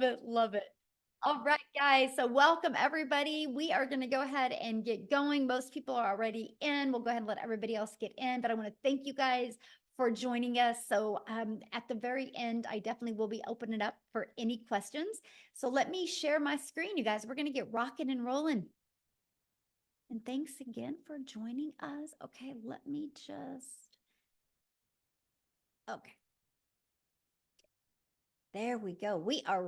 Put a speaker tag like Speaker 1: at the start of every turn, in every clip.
Speaker 1: it. Love it. All right, guys. So welcome everybody. We are going to go ahead and get going. Most people are already in. We'll go ahead and let everybody else get in, but I want to thank you guys for joining us. So at the very end, I definitely will be opening it up for any questions. So let me share my screen, you guys. We're going to get rocking and rolling. And thanks again for joining us. Okay, let me just, okay. There we go. We are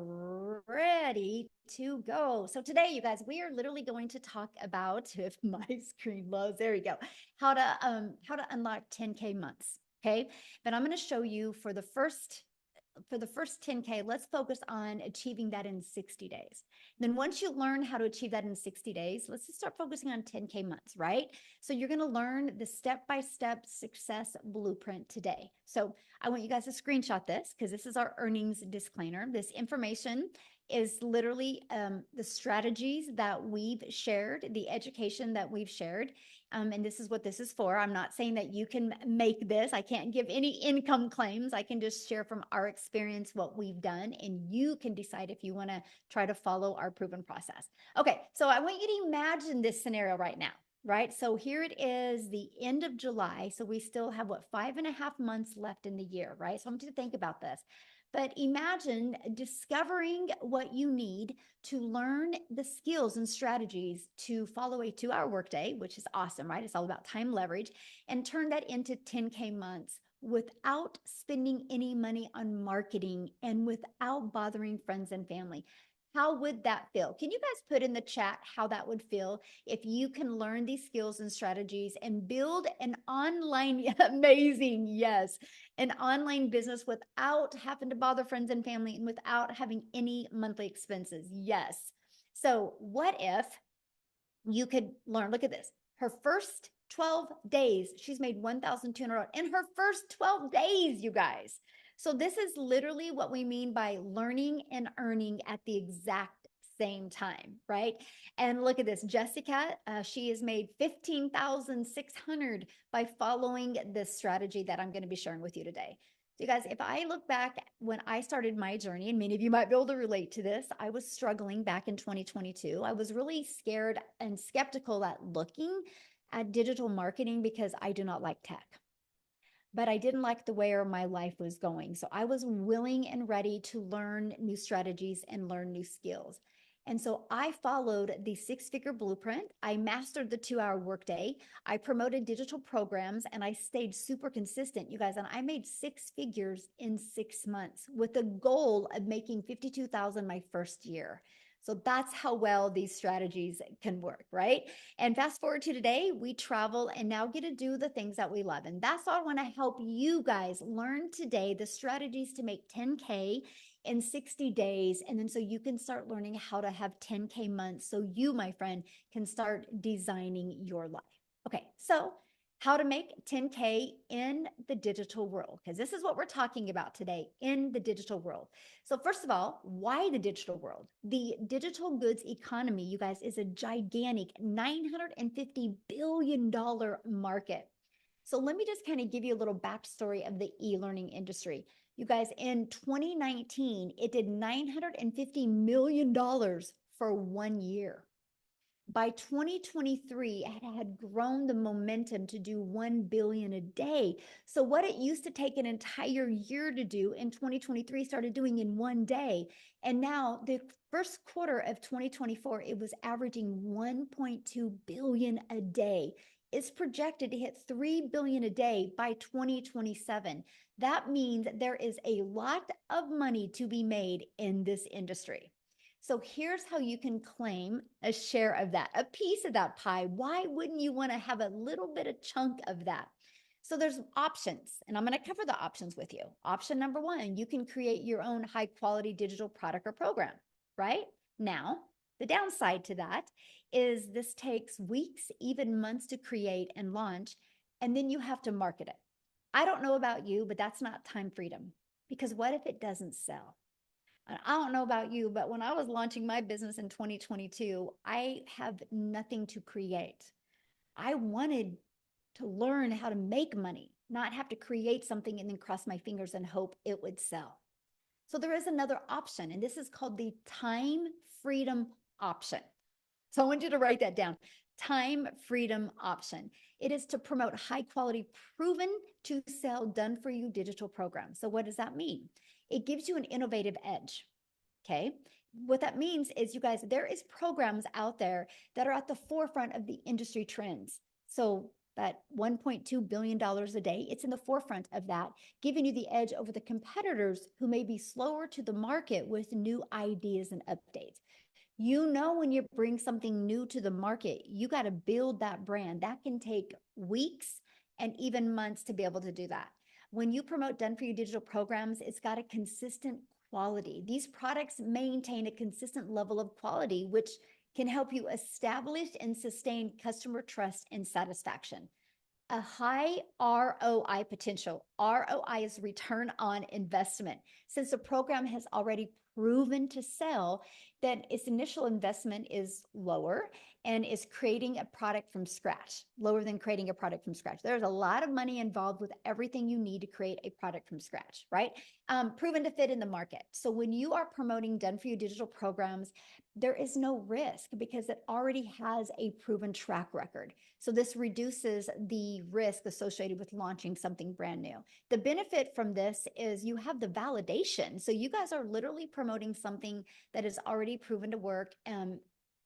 Speaker 1: ready to go. So today, you guys, we are literally going to talk about, if my screen loads, there you go, how to unlock 10K months. Okay. But I'm going to show you for the first 10K, let's focus on achieving that in 60 days. Then once you learn how to achieve that in 60 days, let's just start focusing on 10K months, right? So you're going to learn the step-by-step success blueprint today. So I want you guys to screenshot this because this is our earnings disclaimer. This information is literally the strategies that we've shared, the education that we've shared. And this is what this is for. I'm not saying that you can make this. I can't give any income claims. I can just share from our experience what we've done, and you can decide if you want to try to follow our proven process. Okay, so I want you to imagine this scenario right now. Right. So here it is, the end of July. So we still have what, 5.5 months left in the year, right? So I want you to think about this. But imagine discovering what you need to learn the skills and strategies to follow a 2-hour workday, which is awesome, right? It's all about time leverage, and turn that into 10K months without spending any money on marketing and without bothering friends and family. How would that feel? Can you guys put in the chat how that would feel if you can learn these skills and strategies and build an online, amazing, yes, an online business without having to bother friends and family and without having any monthly expenses? Yes. So what if you could learn, look at this, her first 12 days, she's made 1,200 in her first 12 days, you guys. So this is literally what we mean by learning and earning at the exact same time, right? And look at this, Jessica, she has made 15,600 by following this strategy that I'm going to be sharing with you today. So you guys, if I look back when I started my journey, and many of you might be able to relate to this, I was struggling back in 2022. I was really scared and skeptical at looking at digital marketing because I do not like tech. But I didn't like the way my life was going. So I was willing and ready to learn new strategies and learn new skills. And so I followed the 6-figure blueprint. I mastered the 2-hour workday. I promoted digital programs and I stayed super consistent, you guys. And I made 6 figures in 6 months with the goal of making 52,000 my first year. So that's how well these strategies can work, right? And fast forward to today, we travel and now get to do the things that we love. And that's all I want to help you guys learn today, the strategies to make 10K in 60 days. And then so you can start learning how to have 10K months. So you, my friend, can start designing your life. Okay, so how to make 10K in the digital world, because this is what we're talking about today, in the digital world. So first of all, why the digital world? The digital goods economy, you guys, is a gigantic $950 billion market. So let me just kind of give you a little backstory of the e-learning industry. You guys, in 2019, it did $950 million for 1 year. By 2023, it had grown the momentum to do 1 billion a day. So what it used to take an entire year to do in 2023 started doing in 1 day. And now the first quarter of 2024, it was averaging 1.2 billion a day. It's projected to hit 3 billion a day by 2027. That means there is a lot of money to be made in this industry. So here's how you can claim a share of that, a piece of that pie. Why wouldn't you want to have a little bit of chunk of that? So there's options, and I'm going to cover the options with you. Option number 1, you can create your own high quality digital product or program, right? Now, the downside to that is this takes weeks, even months to create and launch, and then you have to market it. I don't know about you, but that's not time freedom, because what if it doesn't sell? I don't know about you, but when I was launching my business in 2022, I have nothing to create. I wanted to learn how to make money, not have to create something and then cross my fingers and hope it would sell. So there is another option, and this is called the time freedom option. So I want you to write that down. Time freedom option. It is to promote high quality, proven to sell, done for you digital programs. So what does that mean? It gives you an innovative edge. Okay. What that means is, you guys, there is programs out there that are at the forefront of the industry trends. So that $1.2 billion a day, it's in the forefront of that, giving you the edge over the competitors who may be slower to the market with new ideas and updates. You know, when you bring something new to the market, you got to build that brand. That can take weeks and even months to be able to do that. When you promote done for you digital programs, it's got a consistent quality. These products maintain a consistent level of quality, which can help you establish and sustain customer trust and satisfaction. A high ROI potential. ROI is return on investment. Since the program has already proven to sell, that its initial investment is lower and is creating a product from scratch, lower than creating a product from scratch. There's a lot of money involved with everything you need to create a product from scratch, right? Proven to fit in the market. So when you are promoting done for you digital programs, there is no risk because it already has a proven track record. So this reduces the risk associated with launching something brand new. The benefit from this is you have the validation. So you guys are literally promoting something that is already proven to work. I'm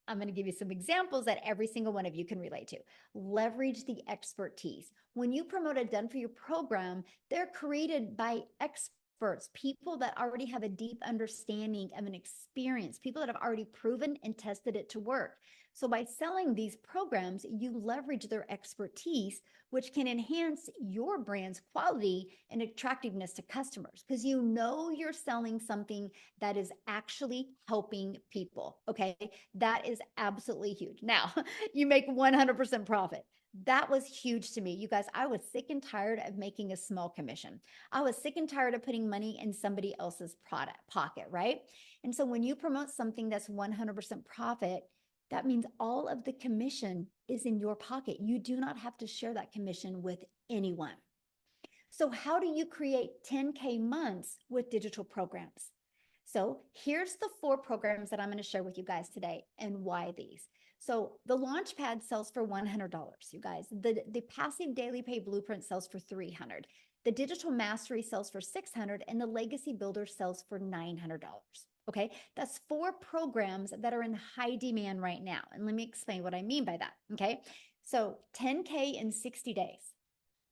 Speaker 1: going to give you some examples that every single one of you can relate to. Leverage the expertise. When you promote a done for you program, they're created by experts, people that already have a deep understanding of an experience, people that have already proven and tested it to work. So by selling these programs, you leverage their expertise, which can enhance your brand's quality and attractiveness to customers, because you know you're selling something that is actually helping people. Okay. That is absolutely huge. Now, you make 100% profit. That was huge to me. You guys, I was sick and tired of making a small commission. I was sick and tired of putting money in somebody else's pocket, right? And so when you promote something that's 100% profit, that means all of the commission is in your pocket. You do not have to share that commission with anyone. So how do you create 10K months with digital programs? So here's the 4 programs that I'm going to share with you guys today and why these. So the Launchpad sells for $100, you guys. The Passive Daily Pay Blueprint sells for $300. The Digital Mastery sells for $600, and the Legacy Builder sells for $900. Okay, that's 4 programs that are in high demand right now. And let me explain what I mean by that. Okay, so 10K in 60 days.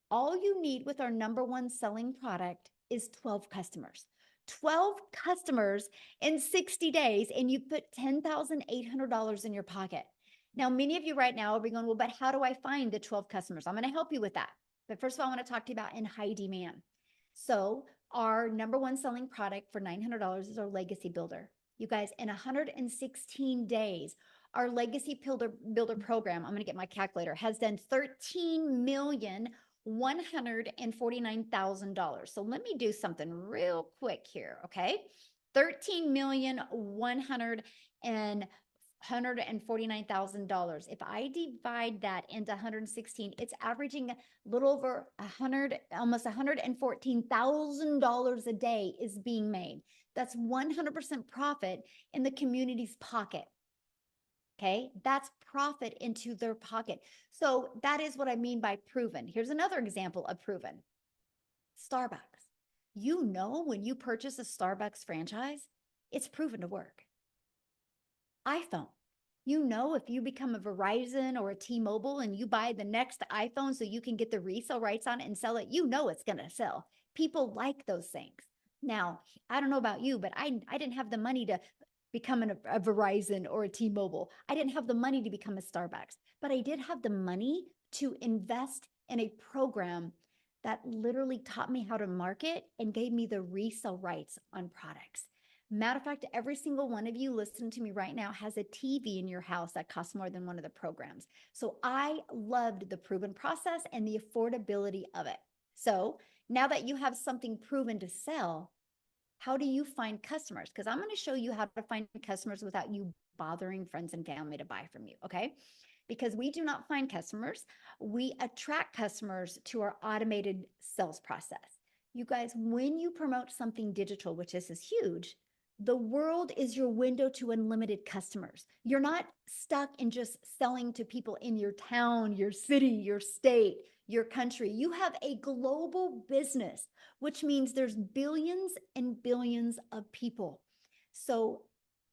Speaker 1: All you need with our #1 selling product is 12 customers. 12 customers in 60 days, and you put $10,800 in your pocket. Now, many of you right now will be going, well, but how do I find the 12 customers? I'm going to help you with that. But first of all, I want to talk to you about in high demand. So our #1 selling product for $900 is our Legacy Builder. You guys, in 116 days, our Legacy Builder program, I'm going to get my calculator, has done $13,149,000. So let me do something real quick here, okay? 13,149,000. If I divide that into 116, it's averaging a little over 100, almost $114,000 a day is being made. That's 100% profit in the community's pocket. Okay, that's profit into their pocket. So that is what I mean by proven. Here's another example of proven. Starbucks. You know, when you purchase a Starbucks franchise, it's proven to work. iPhone. You know, if you become a Verizon or a T-Mobile and you buy the next iPhone so you can get the resale rights on it and sell it, you know it's going to sell. People like those things. Now, I don't know about you, but I didn't have the money to become a Verizon or a T-Mobile. I didn't have the money to become a Starbucks, but I did have the money to invest in a program that literally taught me how to market and gave me the resale rights on products. Matter of fact, every single one of you listening to me right now has a TV in your house that costs more than one of the programs. So I loved the proven process and the affordability of it. So now that you have something proven to sell, how do you find customers? Because I'm going to show you how to find customers without you bothering friends and family to buy from you, okay? Because we do not find customers. We attract customers to our automated sales process. You guys, when you promote something digital, which this is huge, the world is your window to unlimited customers. You're not stuck in just selling to people in your town, your city, your state, your country. You have a global business, which means there's billions and billions of people. So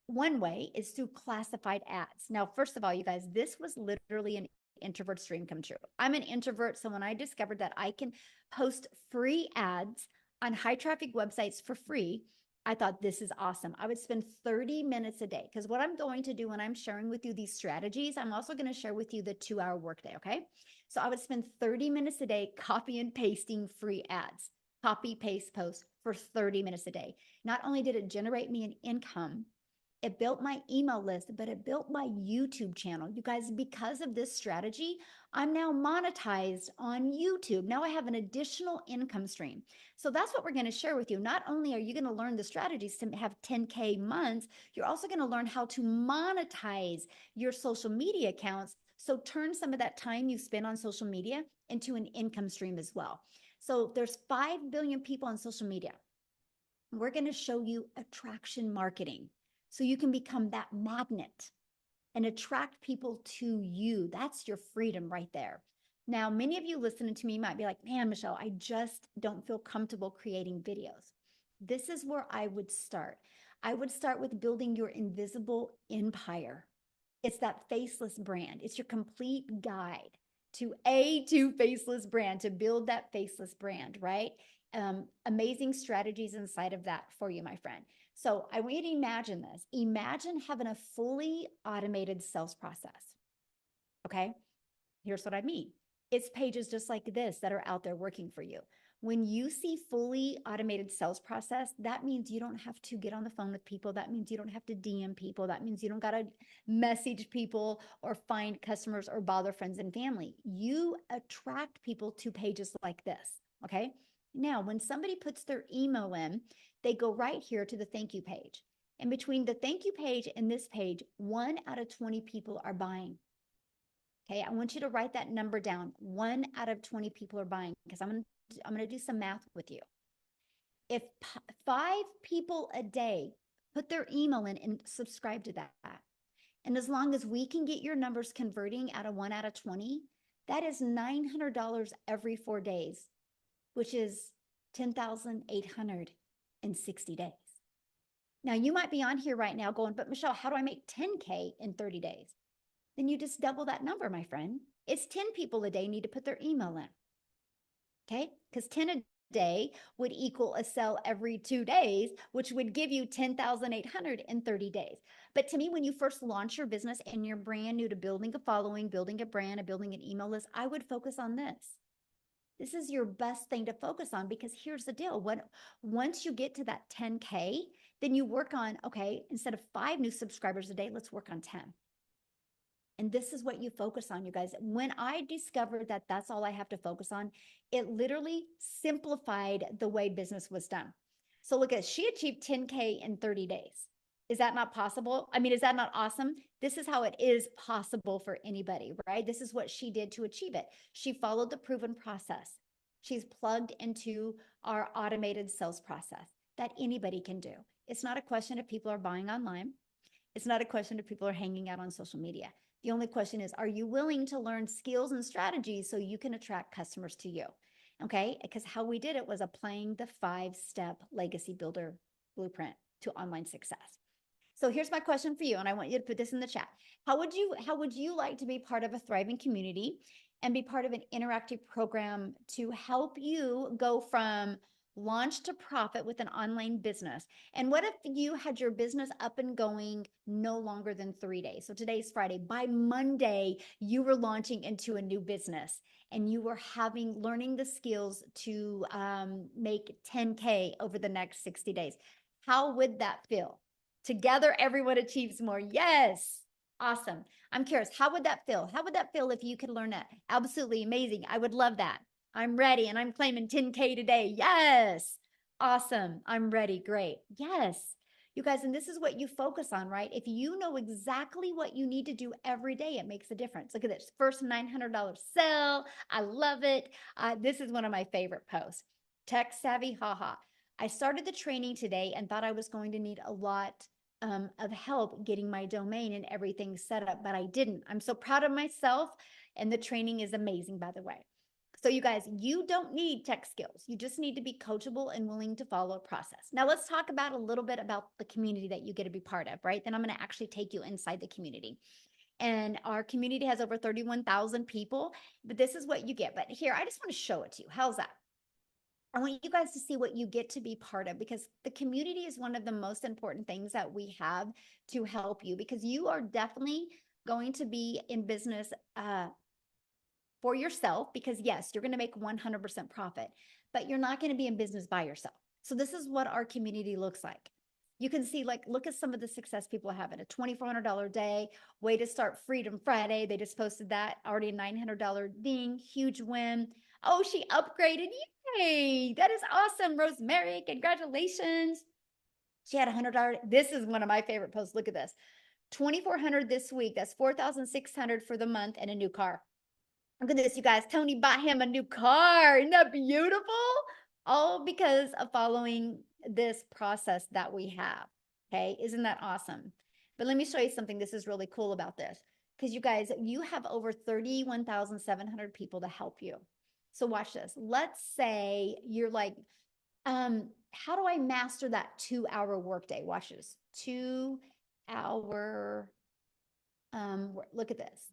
Speaker 1: one way is through classified ads. Now, first of all, you guys, this was literally an introvert's dream come true. I'm an introvert. So when I discovered that I can post free ads on high traffic websites for free, I thought this is awesome. I would spend 30 minutes a day because what I'm going to do when I'm sharing with you these strategies, I'm also going to share with you the 2-hour workday. Okay. So I would spend 30 minutes a day copy and pasting free ads, copy, paste, post for 30 minutes a day. Not only did it generate me an income, it built my email list, but it built my YouTube channel. You guys, because of this strategy, I'm now monetized on YouTube. Now I have an additional income stream. So that's what we're going to share with you. Not only are you going to learn the strategies to have 10K months, you're also going to learn how to monetize your social media accounts. So turn some of that time you spend on social media into an income stream as well. So there's 5 billion people on social media. We're going to show you attraction marketing so you can become that magnet and attract people to you. That's your freedom right there. Now, many of you listening to me might be like, man, Michelle, I just don't feel comfortable creating videos. This is where I would start. I would start with building your invisible empire. It's that faceless brand. It's your complete guide to faceless brand, to build that faceless brand, right? Amazing strategies inside of that for you, my friend. So I want you to imagine this. Imagine having a fully automated sales process. Okay. Here's what I mean. It's pages just like this that are out there working for you. When you see fully automated sales process, that means you don't have to get on the phone with people. That means you don't have to DM people. That means you don't got to message people or find customers or bother friends and family. You attract people to pages like this. Okay. Now, when somebody puts their email in, they go right here to the thank you page. And between the thank you page and this page, 1 out of 20 people are buying. Okay, I want you to write that number down. 1 out of 20 people are buying because I'm going to do some math with you. If 5 people a day put their email in and subscribe to that, and as long as we can get your numbers converting out of 1 out of 20, that is $900 every 4 days, which is 10,860 days. Now, you might be on here right now going, but Michelle, how do I make 10K in 30 days? Then you just double that number, my friend. It's 10 people a day need to put their email in. Okay? Because 10 a day would equal a sale every 2 days, which would give you 10,800 in 30 days. But to me, when you first launch your business and you're brand new to building a following, building a brand, and building an email list, I would focus on this. This is your best thing to focus on because here's the deal. Once you get to that 10K, then you work on, okay, instead of 5 new subscribers a day, let's work on 10. And this is what you focus on, you guys. When I discovered that that's all I have to focus on, it literally simplified the way business was done. So look at, she achieved 10K in 30 days. Is that not possible? I mean, is that not awesome? This is how it is possible for anybody, right? This is what she did to achieve it. She followed the proven process. She's plugged into our automated sales process that anybody can do. It's not a question if people are buying online. It's not a question if people are hanging out on social media. The only question is, are you willing to learn skills and strategies so you can attract customers to you? Okay, because how we did it was applying the 5-step legacy builder blueprint to online success. So here's my question for you, and I want you to put this in the chat. How would you like to be part of a thriving community and be part of an interactive program to help you go from launch to profit with an online business? And what if you had your business up and going no longer than 3 days? So today's Friday. By Monday, you were launching into a new business and you were learning the skills to make 10K over the next 60 days. How would that feel? Together, everyone achieves more. Yes. Awesome. I'm curious, how would that feel? How would that feel if you could learn that? Absolutely amazing. I would love that. I'm ready and I'm claiming 10K today. Yes. Awesome. I'm ready. Great. Yes. You guys, and this is what you focus on, right? If you know exactly what you need to do every day, it makes a difference. Look at this first $900 sale. I love it. This is one of my favorite posts. Tech savvy, haha. I started the training today and thought I was going to need a lot of help getting my domain and everything set up, but I didn't. I'm so proud of myself, and the training is amazing, by the way. So, you guys, you don't need tech skills. You just need to be coachable and willing to follow a process. Now, let's talk about a little bit about the community that you get to be part of, right? Then I'm going to actually take you inside the community. And our community has over 31,000 people, but this is what you get. But here, I just want to show it to you. How's that? I want you guys to see what you get to be part of, because the community is one of the most important things that we have to help you, because you are definitely going to be in business for yourself, because yes, you're going to make 100% profit, but you're not going to be in business by yourself. So this is what our community looks like. You can see, like, look at some of the success people are having. A $2,400 day, way to start Freedom Friday. They just posted that, already a $900 ding, huge win. Oh, she upgraded. Yay. That is awesome. Rosemary, congratulations. She had $100. This is one of my favorite posts. Look at this. 2,400 this week. That's 4,600 for the month, and a new car. Look at this, you guys. Tony bought him a new car. Isn't that beautiful? All because of following this process that we have. Okay. Isn't that awesome? But let me show you something. This is really cool about this, because you guys, you have over 31,700 people to help you. So watch this. Let's say you're like, how do I master that 2-hour workday? Watch this. 2-hour, look at this.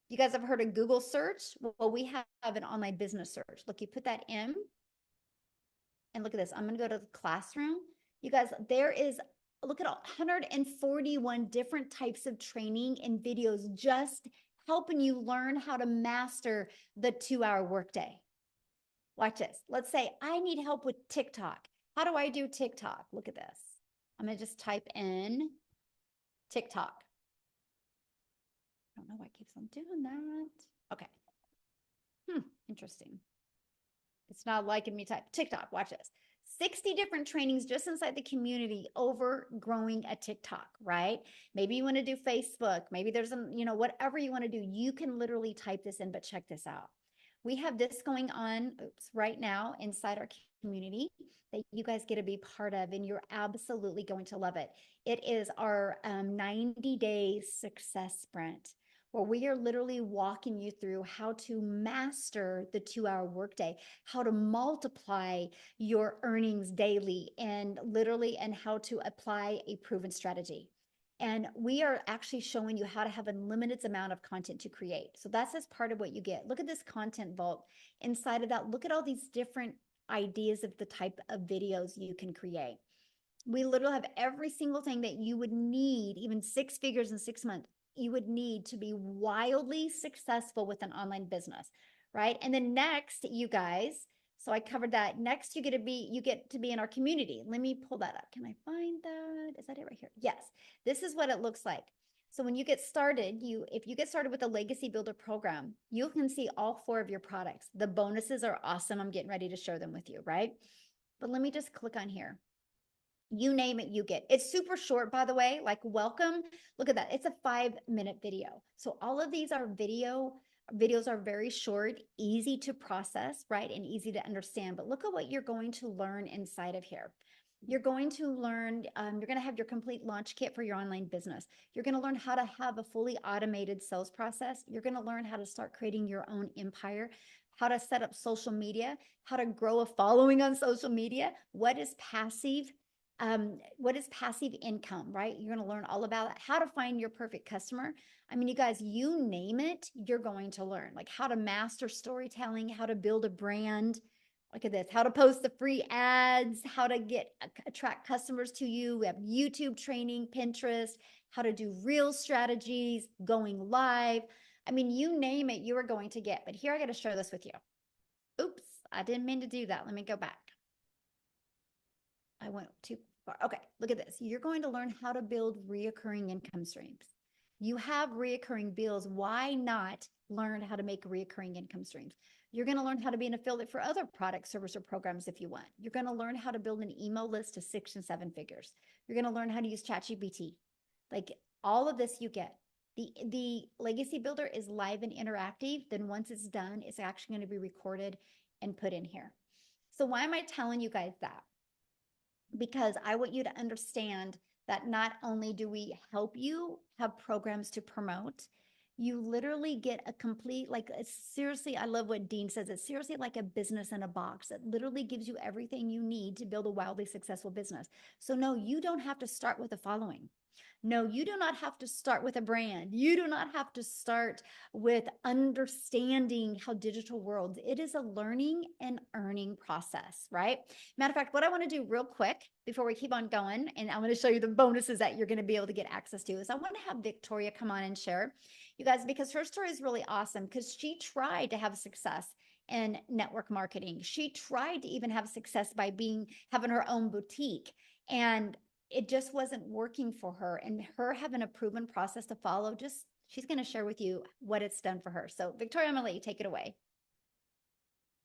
Speaker 1: You guys have heard of Google search? Well, we have an online business search. Look, you put that in, and look at this. I'm going to go to the classroom. You guys, there is, look at 141 different types of training and videos just helping you learn how to master the 2-hour workday. Watch this. Let's say I need help with TikTok. How do I do TikTok? Look at this. I'm going to just type in TikTok. I don't know why it keeps on doing that. Okay. Interesting. It's not liking me type TikTok. Watch this. 60 different trainings just inside the community over growing a TikTok, right? Maybe you want to do Facebook. Maybe there's whatever you want to do. You can literally type this in, but check this out. We have this going on right now inside our community that you guys get to be part of, and you're absolutely going to love it. It is our 90-day success sprint, where we are literally walking you through how to master the 2-hour workday, how to multiply your earnings daily, and how to apply a proven strategy. And we are actually showing you how to have a limited amount of content to create. So that's as part of what you get. Look at this content vault. Inside of that, look at all these different ideas of the type of videos you can create. We literally have every single thing that you would need, even 6 figures in 6 months, you would need to be wildly successful with an online business, right? And then next, you guys, so I covered that. Next, you get to be in our community. Let me pull that up. Can I find that? Is that it right here? Yes. This is what it looks like. So when you get started, if you get started with the Legacy Builder program, you can see all 4 of your products. The bonuses are awesome. I'm getting ready to share them with you, right? But let me just click on here. You name it, you get. It's super short, by the way, like welcome. Look at that. It's a 5-minute video. So all of these are videos are very short, easy to process, right? And easy to understand. But look at what you're going to learn inside of here. You're going to learn, you're going to have your complete launch kit for your online business. You're going to learn how to have a fully automated sales process. You're going to learn how to start creating your own empire, how to set up social media, how to grow a following on social media. What is passive income, right? You're going to learn all about it, how to find your perfect customer. I mean, you guys, you name it, you're going to learn, like how to master storytelling, how to build a brand. Look at this, how to post the free ads, how to attract customers to you. We have YouTube training, Pinterest, how to do real strategies, going live. I mean, you name it, you are going to get. But here, I got to share this with you. Oops, I didn't mean to do that. Let me go back. I went too far. Okay, look at this. You're going to learn how to build reoccurring income streams. You have reoccurring bills. Why not learn how to make reoccurring income streams? You're going to learn how to be an affiliate for other products, service, or programs if you want. You're going to learn how to build an email list to 6 and 7 figures. You're going to learn how to use ChatGPT. Like all of this you get. The Legacy Builder is live and interactive. Then once it's done, it's actually going to be recorded and put in here. So why am I telling you guys that? Because I want you to understand that not only do we help you have programs to promote, you literally get a complete, like, seriously, I love what Dean says. It's seriously like a business in a box. It literally gives you everything you need to build a wildly successful business. So, no, you don't have to start with the following. No, you do not have to start with a brand. You do not have to start with understanding how digital worlds. It is a learning and earning process, right? Matter of fact, what I want to do real quick before we keep on going, and I'm going to show you the bonuses that you're going to be able to get access to, is I want to have Victoria come on and share, you guys, because her story is really awesome because she tried to have success in network marketing. She tried to even have success by having her own boutique. And it just wasn't working for her, and her having a proven process to follow, just she's going to share with you what it's done for her. So Victoria, I'm going to let you take it away.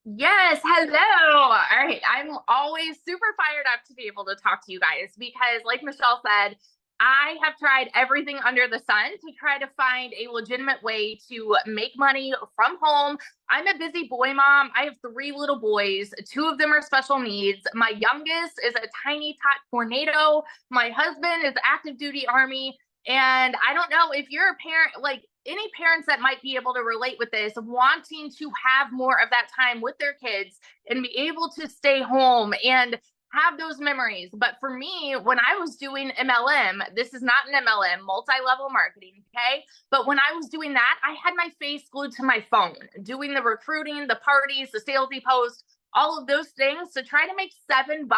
Speaker 2: Yes, hello. All right. I'm always super fired up to be able to talk to you guys because, like Michelle said, I have tried everything under the sun to try to find a legitimate way to make money from home. I'm a busy boy mom. I have 3 little boys. 2 of them are special needs. My youngest is a tiny tot tornado. My husband is active duty Army. And I don't know if you're a parent, like any parents that might be able to relate with this, wanting to have more of that time with their kids and be able to stay home and have those memories. But for me, when I was doing MLM, this is not an MLM, multi-level marketing, okay? But when I was doing that, I had my face glued to my phone, doing the recruiting, the parties, the salesy posts, all of those things to try to make $7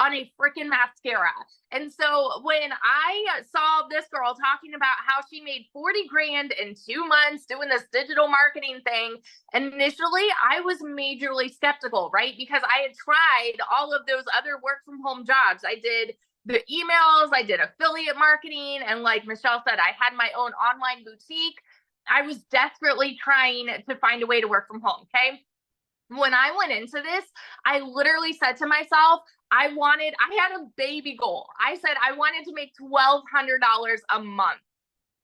Speaker 2: on a freaking mascara. And so when I saw this girl talking about how she made 40 grand in 2 months doing this digital marketing thing, initially I was majorly skeptical, right? Because I had tried all of those other work from home jobs. I did the emails, I did affiliate marketing, and like Michelle said, I had my own online boutique. I was desperately trying to find a way to work from home, okay? When I went into this, I literally said to myself, I had a baby goal. I said I wanted to make $1,200 a month,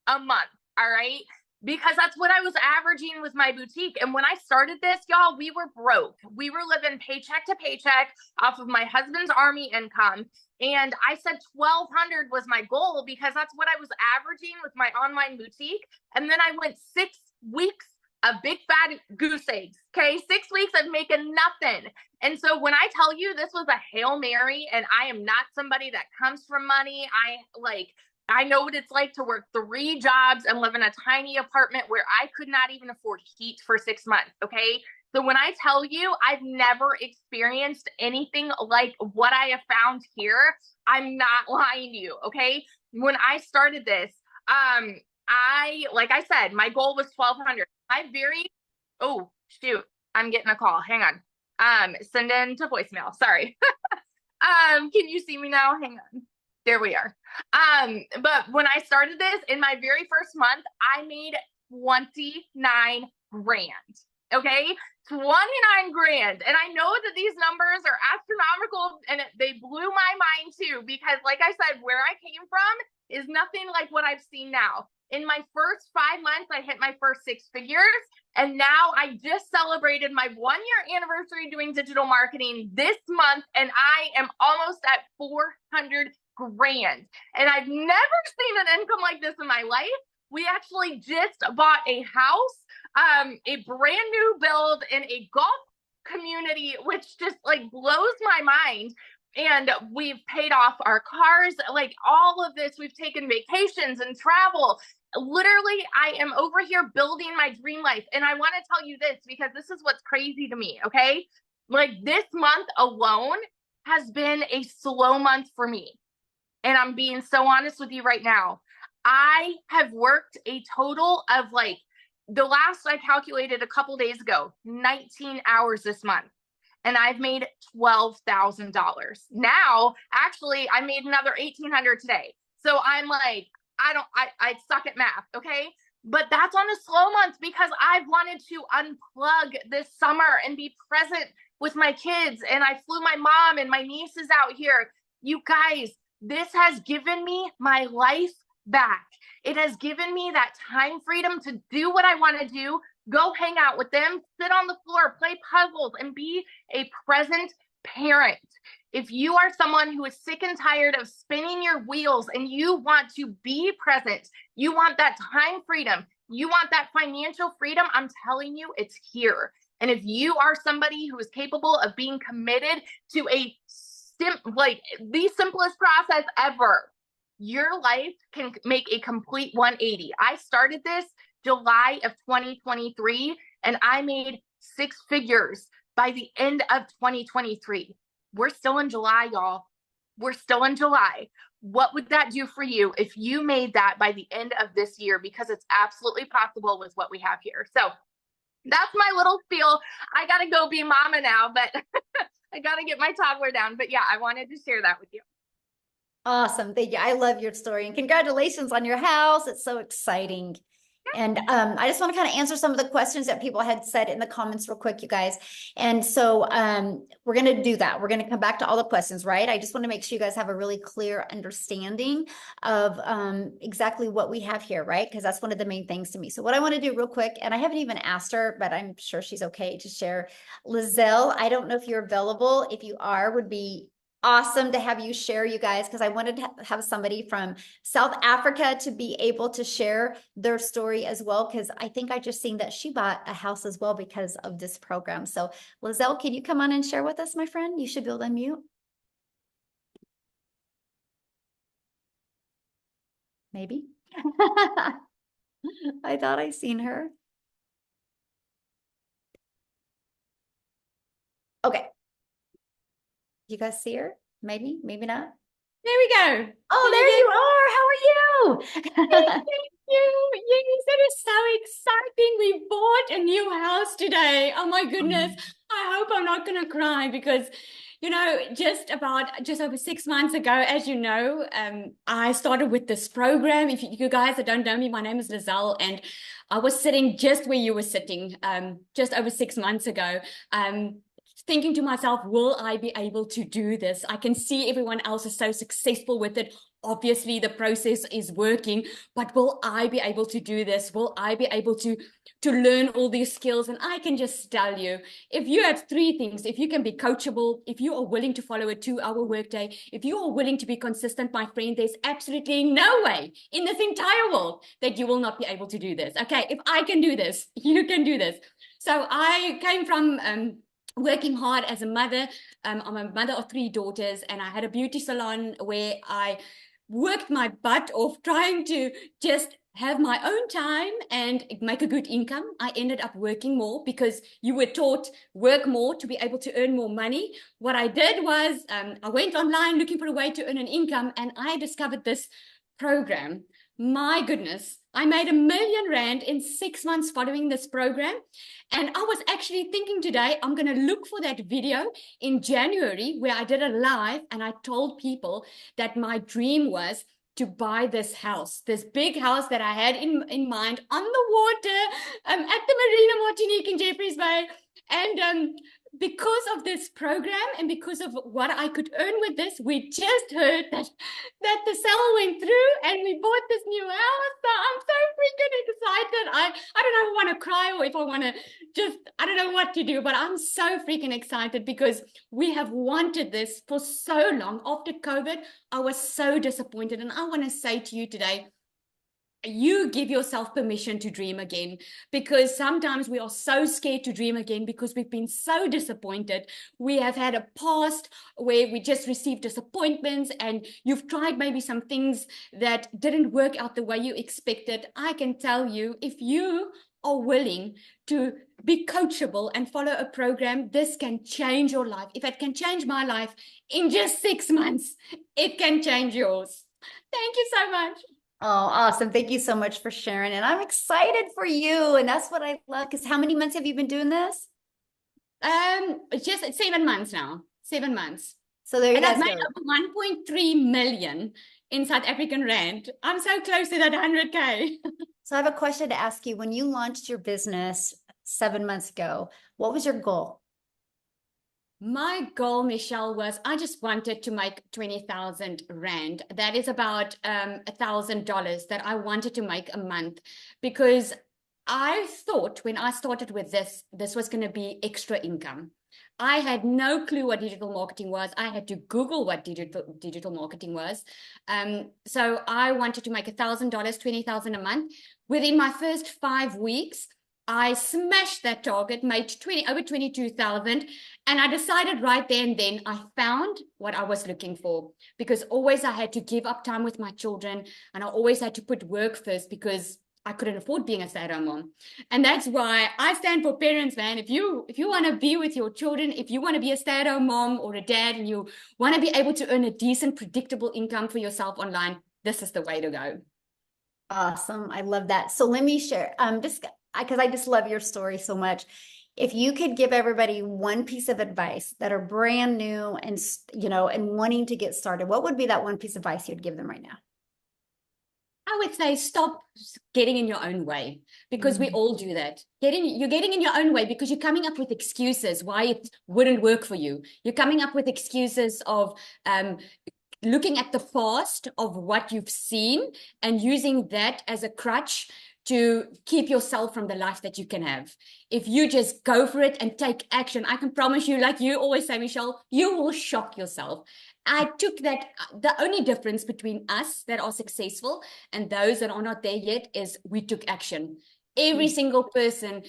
Speaker 2: all right? Because that's what I was averaging with my boutique. And when I started this, y'all, we were broke. We were living paycheck to paycheck off of my husband's Army income. And I said 1,200 was my goal because that's what I was averaging with my online boutique. And then I went 6 weeks of big fat goose eggs. Okay. 6 weeks of making nothing. And so when I tell you this was a Hail Mary, and I am not somebody that comes from money, I know what it's like to work 3 jobs and live in a tiny apartment where I could not even afford heat for 6 months. Okay. So when I tell you I've never experienced anything like what I have found here, I'm not lying to you. Okay. When I started this, like I said, my goal was 1,200. Oh, shoot, I'm getting a call. Hang on. Send in to voicemail. Sorry. Can you see me now? Hang on. There we are. But when I started this in my very first month, I made 29 grand. Okay. 29 grand. And I know that these numbers are astronomical, and they blew my mind too, because like I said, where I came from is nothing like what I've seen now. In my first 5 months, I hit my first 6 figures. And now I just celebrated my 1-year anniversary doing digital marketing this month, and I am almost at 400 grand. And I've never seen an income like this in my life. We actually just bought a house, a brand new build in a golf community, which just like blows my mind. And we've paid off our cars, like all of this. We've taken vacations and travel. Literally, I am over here building my dream life. And I want to tell you this because this is what's crazy to me, okay? Like this month alone has been a slow month for me. And I'm being so honest with you right now. I have worked a total of like, the last I calculated a couple days ago, 19 hours this month. And I've made $12,000. Now, actually, I made another 1,800 today. So I'm like, I suck at math, okay? But that's on a slow month because I've wanted to unplug this summer and be present with my kids. And I flew my mom and my nieces out here. You guys, this has given me my life back. It has given me that time freedom to do what I want to do, go hang out with them, sit on the floor, play puzzles, and be a present parent. If you are someone who is sick and tired of spinning your wheels and you want to be present, you want that time freedom, you want that financial freedom, I'm telling you, it's here. And if you are somebody who is capable of being committed to the simplest process ever, your life can make a complete 180. I started this July of 2023, and I made 6 figures by the end of 2023. We're still in July, y'all. We're still in July. What would that do for you if you made that by the end of this year? Because it's absolutely possible with what we have here. So that's my little spiel. I got to go be mama now, but I got to get my toddler down. But yeah, I wanted to share that with you.
Speaker 1: Awesome. Thank you. I love your story, and congratulations on your house. It's so exciting. And I just want to kind of answer some of the questions that people had said in the comments real quick, you guys. And so we're going to do that. We're going to come back to all the questions, right? I just want to make sure you guys have a really clear understanding of exactly what we have here, right? Because that's one of the main things to me. So what I want to do real quick, and I haven't even asked her, but I'm sure she's okay to share. Lizelle, I don't know if you're available. If you are, would be awesome to have you share, you guys, because I wanted to have somebody from South Africa to be able to share their story as well, because I think I just seen that she bought a house as well because of this program. So Lizelle, can you come on and share with us, my friend? You should be able to unmute. Maybe. I thought I seen her. Okay. You guys see her? Maybe, maybe not.
Speaker 3: There we go.
Speaker 1: Oh, there you are. How are you?
Speaker 3: Thank you. Yes, it is so exciting. We bought a new house today. Oh my goodness. I hope I'm not going to cry because, you know, just over 6 months ago, as you know, I started with this program. If you guys that don't know me, my name is Lizelle, and I was sitting just where you were sitting just over 6 months ago. Thinking to myself, will I be able to do this? I can see everyone else is so successful with it. Obviously, the process is working, but will I be able to do this? Will I be able to learn all these skills? And I can just tell you, if you have 3 things, if you can be coachable, if you are willing to follow a 2-hour workday, if you are willing to be consistent, my friend, there's absolutely no way in this entire world that you will not be able to do this. Okay, if I can do this, you can do this. So I came from working hard as a mother. I'm a mother of 3 daughters, and I had a beauty salon where I worked my butt off trying to just have my own time and make a good income. I ended up working more because you were taught work more to be able to earn more money. What I did was I went online looking for a way to earn an income, and I discovered this program. My goodness, I made R1 million in 6 months following this program. And I was actually thinking today, I'm going to look for that video in January where I did a live and I told people that my dream was to buy this house, this big house that I had in mind on the water at the Marina Martinique in Jeffreys Bay. And because of this program and because of what I could earn with this, we just heard that the sale went through and we bought this new house. So I'm so freaking excited. I don't know if I want to cry or if I want to I don't know what to do, but I'm so freaking excited because we have wanted this for so long. After COVID, I was so disappointed. And I want to say to you today, you give yourself permission to dream again, because sometimes we are so scared to dream again because we've been so disappointed. We have had a past where we just received disappointments, and you've tried maybe some things that didn't work out the way you expected. I can tell you, if you are willing to be coachable and follow a program, this can change your life. If it can change my life in just 6 months, it can change yours. Thank you so much.
Speaker 1: Oh, awesome. Thank you so much for sharing. And I'm excited for you. And that's what I love. Because how many months have you been doing this?
Speaker 3: Just 7 months now. 7 months.
Speaker 1: So there you guys
Speaker 3: go. And I've made up 1.3 million in South African rand. I'm so close to that 100K.
Speaker 1: So I have a question to ask you. When you launched your business 7 months ago, what was your goal?
Speaker 3: My goal, Michelle, was I just wanted to make 20,000 Rand. That is about $1,000 that I wanted to make a month, because I thought when I started with this was going to be extra income. I had no clue what digital marketing was. I had to Google what digital marketing was. So I wanted to make $1,000, 20,000 a month. Within my first 5 weeks, I smashed that target, made over 22,000. And I decided right there and then I found what I was looking for, because always I had to give up time with my children, and I always had to put work first because I couldn't afford being a stay-at-home mom. And that's why I stand for parents, man. If you want to be with your children, if you want to be a stay-at-home mom or a dad, and you want to be able to earn a decent, predictable income for yourself online, this is the way to go.
Speaker 1: Awesome. I love that. So let me share, just because I just love your story so much. If you could give everybody one piece of advice that are brand new and, and wanting to get started, what would be that one piece of advice you'd give them right now?
Speaker 3: I would say stop getting in your own way, because we all do that. You're getting in your own way because you're coming up with excuses why it wouldn't work for you. You're coming up with excuses of looking at the past of what you've seen and using that as a crutch to keep yourself from the life that you can have. If you just go for it and take action, I can promise you, like you always say, Michelle, you will shock yourself. I took that. The only difference between us that are successful and those that are not there yet is we took action. Every single person,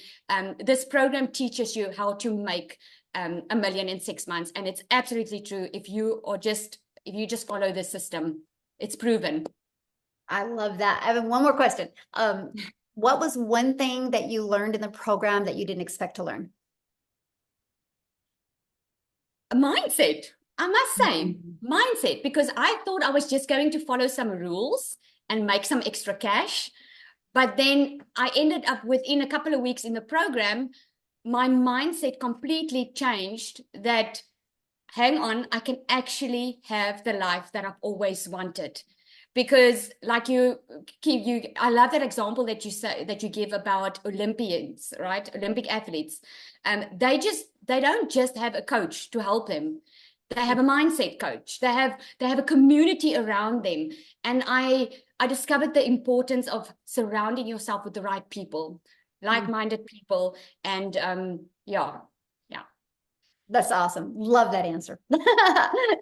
Speaker 3: this program teaches you how to make $1 million in 6 months. And it's absolutely true. If you just follow the system, it's proven.
Speaker 1: I love that. I have one more question. What was one thing that you learned in the program that you didn't expect to learn?
Speaker 3: A mindset, I must say, mindset, because I thought I was just going to follow some rules and make some extra cash. But then I ended up within a couple of weeks in the program, my mindset completely changed that, hang on, I can actually have the life that I've always wanted. Because like I love that example that you give about Olympians, right? Olympic athletes. They don't just have a coach to help them. They have a mindset coach. They have a community around them. And I discovered the importance of surrounding yourself with the right people, like-minded people. And yeah.
Speaker 1: That's awesome. Love that answer.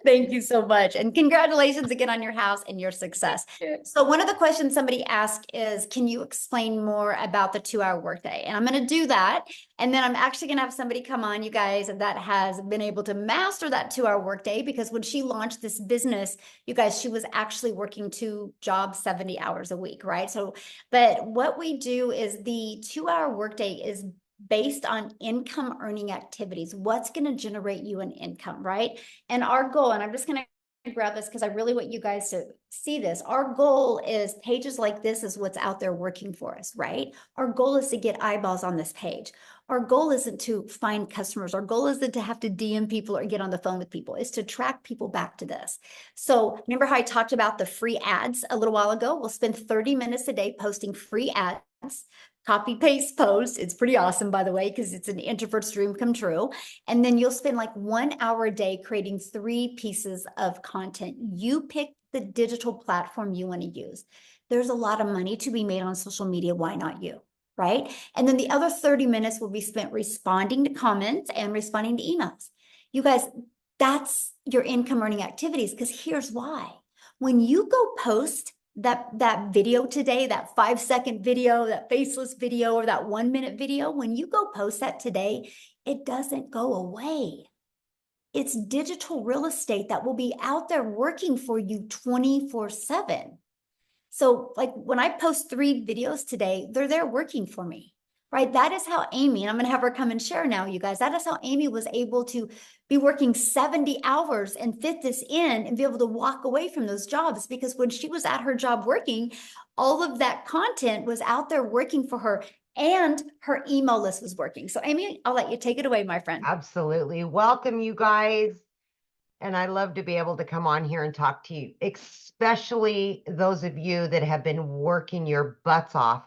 Speaker 1: Thank you so much. And congratulations again on your house and your success. So one of the questions somebody asked is, can you explain more about the 2-hour workday? And I'm going to do that. And then I'm actually going to have somebody come on, you guys, that has been able to master that 2-hour workday, because when she launched this business, you guys, she was actually working 2 jobs, 70 hours a week, right? So, but what we do is the 2-hour workday is based on income earning activities. What's going to generate you an income, right? And our goal, and I'm just going to grab this because I really want you guys to see this. Our goal is pages like this is what's out there working for us, right? Our goal is to get eyeballs on this page. Our goal isn't to find customers. Our goal isn't to have to DM people or get on the phone with people. It's to track people back to this. So remember how I talked about the free ads a little while ago? We'll spend 30 minutes a day posting free ads. Copy paste post. It's pretty awesome, by the way, because it's an introvert's dream come true. And then you'll spend like 1 hour a day creating 3 pieces of content. You pick the digital platform you want to use. There's a lot of money to be made on social media. Why not you? Right? And then the other 30 minutes will be spent responding to comments and responding to emails. You guys, that's your income earning activities, because here's why. When you go post that video today, that 5-second video, that faceless video, or that 1-minute video, when you go post that today, it doesn't go away. It's digital real estate that will be out there working for you 24/7. So like when I post 3 videos today, they're there working for me, right? That is how Amy, and I'm going to have her come and share now, you guys, that is how Amy was able to be working 70 hours and fit this in and be able to walk away from those jobs, because when she was at her job working, all of that content was out there working for her and her email list was working. So Amy, I'll let you take it away, my friend.
Speaker 4: Absolutely. Welcome, you guys. And I love to be able to come on here and talk to you, especially those of you that have been working your butts off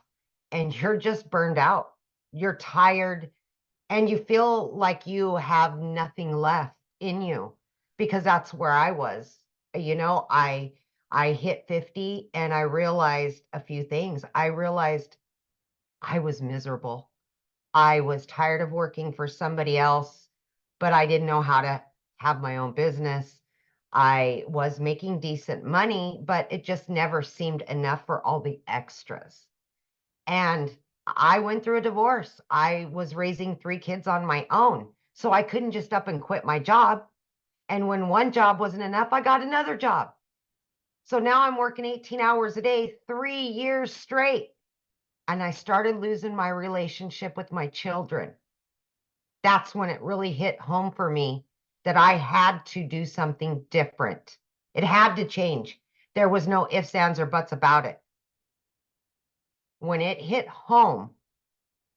Speaker 4: and you're just burned out. You're tired and you feel like you have nothing left. in you, because that's where I was. You know, I hit 50 and I realized a few things. I realized I was miserable. I was tired of working for somebody else, but I didn't know how to have my own business. I was making decent money, but it just never seemed enough for all the extras. And I went through a divorce. I was raising 3 kids on my own. So I couldn't just up and quit my job. And when one job wasn't enough, I got another job. So now I'm working 18 hours a day, 3 years straight. And I started losing my relationship with my children. That's when it really hit home for me that I had to do something different. It had to change. There was no ifs, ands, or buts about it. When it hit home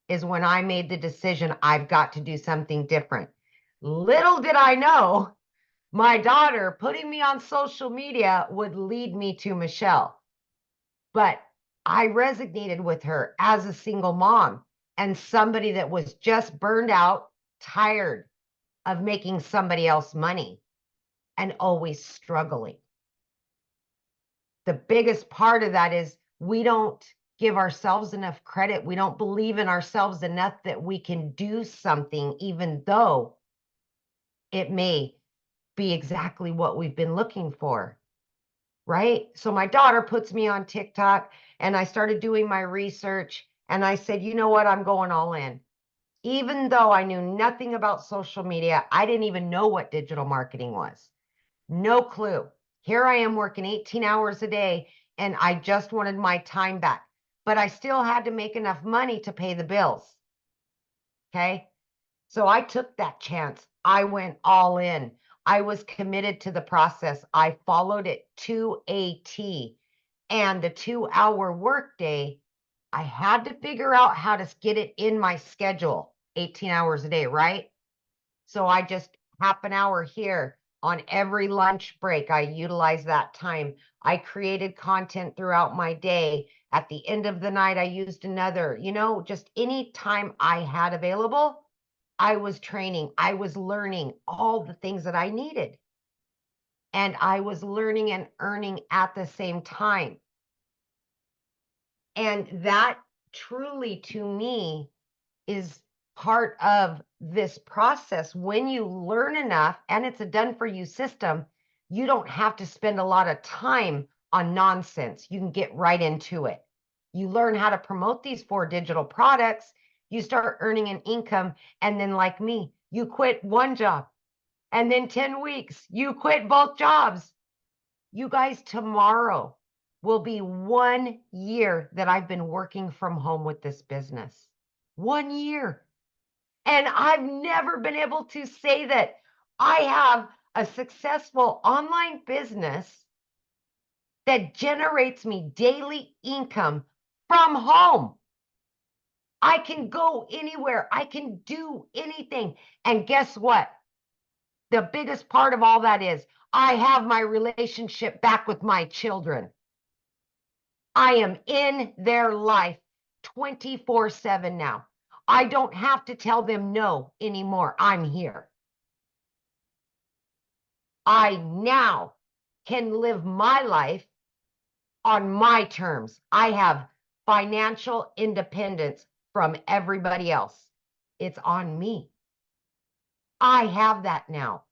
Speaker 4: is when I made the decision I've got to do something different. Little did I know my daughter putting me on social media would lead me to Michelle. But I resonated with her as a single mom and somebody that was just burned out, tired of making somebody else money and always struggling. The biggest part of that is we don't give ourselves enough credit. We don't believe in ourselves enough that we can do something, even though it may be exactly what we've been looking for. Right? So my daughter puts me on TikTok and I started doing my research and I said, you know what? I'm going all in. Even though I knew nothing about social media, I didn't even know what digital marketing was. No clue. Here I am working 18 hours a day and I just wanted my time back, but I still had to make enough money to pay the bills. Okay. So I took that chance. I went all in. I was committed to the process. I followed it to a T. And the 2-hour workday, I had to figure out how to get it in my schedule, 18 hours a day, right? So I just half an hour here on every lunch break. I utilized that time. I created content throughout my day. At the end of the night, I used another, just any time I had available, I was training. I was learning all the things that I needed. And I was learning and earning at the same time. And that truly, to me, is part of this process. When you learn enough and it's a done for you system, you don't have to spend a lot of time on nonsense. You can get right into it. You learn how to promote these 4 digital products. You start earning an income. And then, like me, you quit one job. And then 10 weeks, you quit both jobs. You guys, tomorrow will be 1 year that I've been working from home with this business. 1 year. And I've never been able to say that I have a successful online business that generates me daily income from home. I can go anywhere. I can do anything. And guess what? The biggest part of all that is I have my relationship back with my children. I am in their life 24/7 now. I don't have to tell them no anymore. I'm here. I now can live my life on my terms. I have financial independence from everybody else. It's on me. I have that now.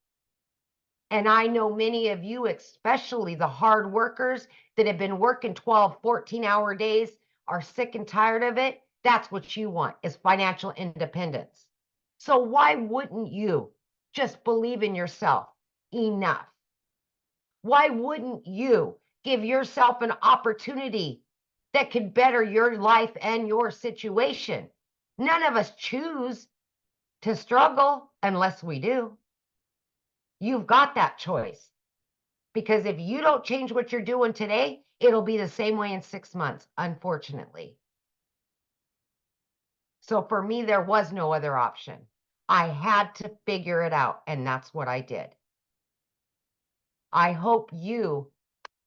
Speaker 4: And I know many of you, especially the hard workers that have been working 12, 14-hour days, are sick and tired of it. That's what you want, is financial independence. So why wouldn't you just believe in yourself enough? Why wouldn't you give yourself an opportunity that could better your life and your situation? None of us choose to struggle unless we do. You've got that choice. Because if you don't change what you're doing today, it'll be the same way in 6 months, unfortunately. So for me, there was no other option. I had to figure it out, and that's what I did. I hope you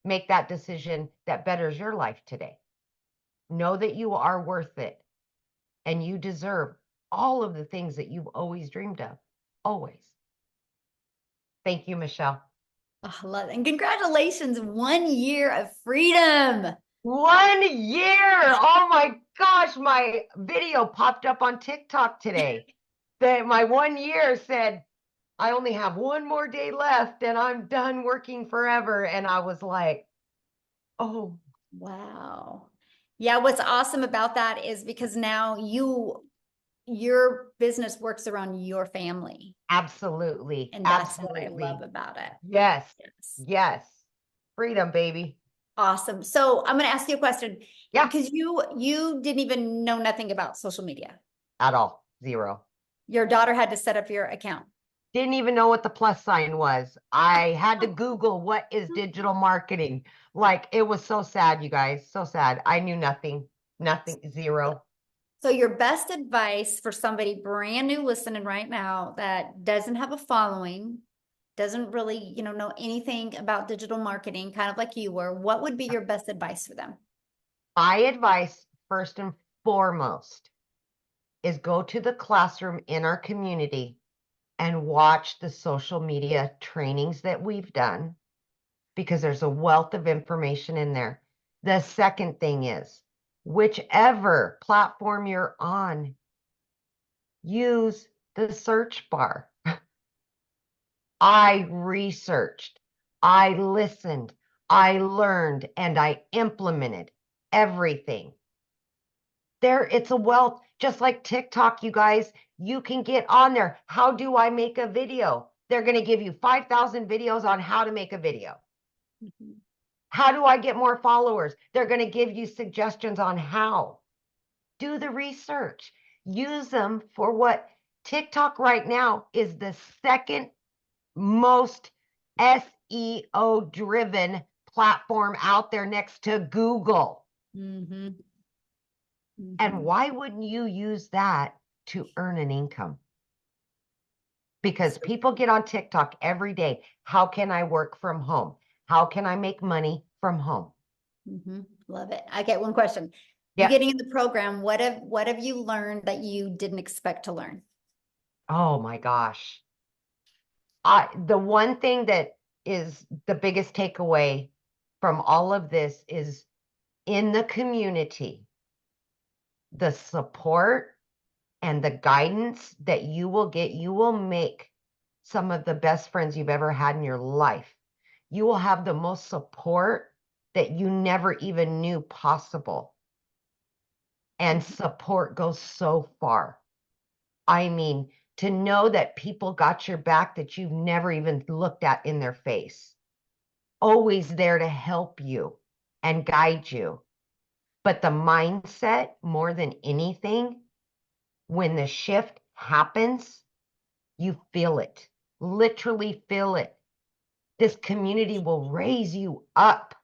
Speaker 4: make that decision that betters your life today. Know that you are worth it, and you deserve all of the things that you've always dreamed of, always. Thank you, Michelle.
Speaker 1: Oh, I love it. And congratulations, 1 year of freedom.
Speaker 4: 1 year. Oh my gosh, my video popped up on TikTok today. My 1 year said, I only have one more day left and I'm done working forever. And I was like, oh,
Speaker 1: Wow. Yeah, what's awesome about that is because now your business works around your family.
Speaker 4: absolutely.
Speaker 1: And that's what I
Speaker 4: Absolutely.
Speaker 1: love about it.
Speaker 4: Yes.
Speaker 1: Yes.
Speaker 4: Yes. Freedom, baby.
Speaker 1: Awesome. So I'm going to ask you a question.
Speaker 4: Yeah.
Speaker 1: Because you didn't even know nothing about social media.
Speaker 4: At all. Zero.
Speaker 1: Your daughter had to set up your account.
Speaker 4: Didn't even know what the plus sign was. I had to Google what is digital marketing. Like it was so sad, you guys. So sad. I knew nothing. Nothing. Zero.
Speaker 1: So your best advice for somebody brand new listening right now that doesn't have a following, doesn't really, know anything about digital marketing, kind of like you were, what would be your best advice for them?
Speaker 4: My advice, first and foremost, is go to the classroom in our community and watch the social media trainings that we've done because there's a wealth of information in there. The second thing is, whichever platform you're on, use the search bar. I researched, I listened, I learned, and I implemented everything. It's a wealth, just like TikTok, you guys. You can get on there. How do I make a video? They're going to give you 5,000 videos on how to make a video.
Speaker 1: Mhm.
Speaker 4: How do I get more followers? They're going to give you suggestions on how. Do the research. Use them for what TikTok right now is the second most SEO driven platform out there next to Google.
Speaker 1: Mm-hmm.
Speaker 4: And
Speaker 1: Mm-hmm.
Speaker 4: why wouldn't you use that to earn an income? Because people get on TikTok every day. How can I work from home? How can I make money from home?
Speaker 1: Mm-hmm. Love it. I get one question. You
Speaker 4: Yeah.
Speaker 1: getting in the program, what have you learned that you didn't expect to learn?
Speaker 4: Oh my gosh. The one thing that is the biggest takeaway from all of this is in the community, the support and the guidance that you will get, you will make some of the best friends you've ever had in your life. You will have the most support that you never even knew possible. And support goes so far. I mean, to know that people got your back that you've never even looked at in their face, always there to help you and guide you. But the mindset, more than anything, when the shift happens, you feel it, literally feel it. This community will raise you up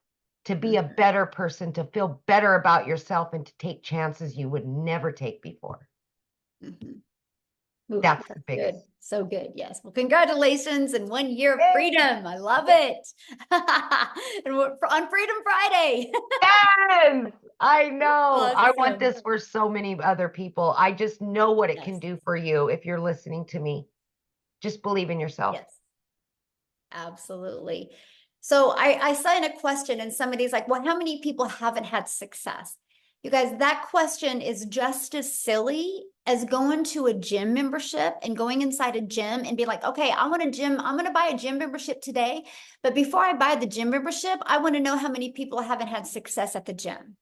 Speaker 4: to be a better person, to feel better about yourself, and to take chances you would never take before.
Speaker 1: Mm-hmm. Ooh,
Speaker 4: That's the
Speaker 1: that's
Speaker 4: biggest.
Speaker 1: good. So good. Yes. Well, congratulations and 1 year of
Speaker 4: Yay!
Speaker 1: freedom. I love it. And we're on Freedom Friday.
Speaker 4: Yes, I know. I want
Speaker 1: Awesome.
Speaker 4: this for so many other people. I just know what it can
Speaker 1: Yes.
Speaker 4: do for you if you're listening to me. Just believe in yourself.
Speaker 1: Yes. Absolutely. So I saw in a question and somebody's like, well, how many people haven't had success? You guys, that question is just as silly as going to a gym membership and going inside a gym and be like, okay, I'm going to buy a gym membership today. But before I buy the gym membership, I want to know how many people haven't had success at the gym.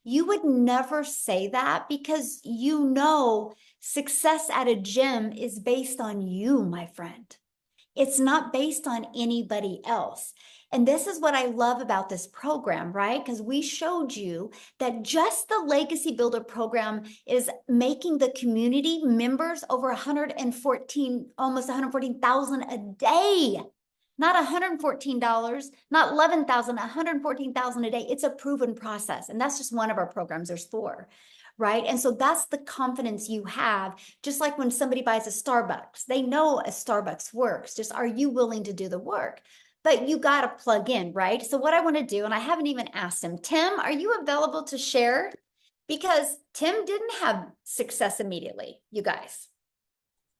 Speaker 1: You would never say that because success at a gym is based on you, my friend. It's not based on anybody else. And this is what I love about this program, right? Because we showed you that just the Legacy Builder program is making the community members over 114, almost 114,000 a day. Not $114, not 11,000, 114,000 a day. It's a proven process. And that's just one of our programs. There's 4. Right. And so that's the confidence you have. Just like when somebody buys a Starbucks, they know a Starbucks works. Just are you willing to do the work? But you got to plug in, right? So what I want to do, and I haven't even asked him, Tim, are you available to share? Because Tim didn't have success immediately, you guys.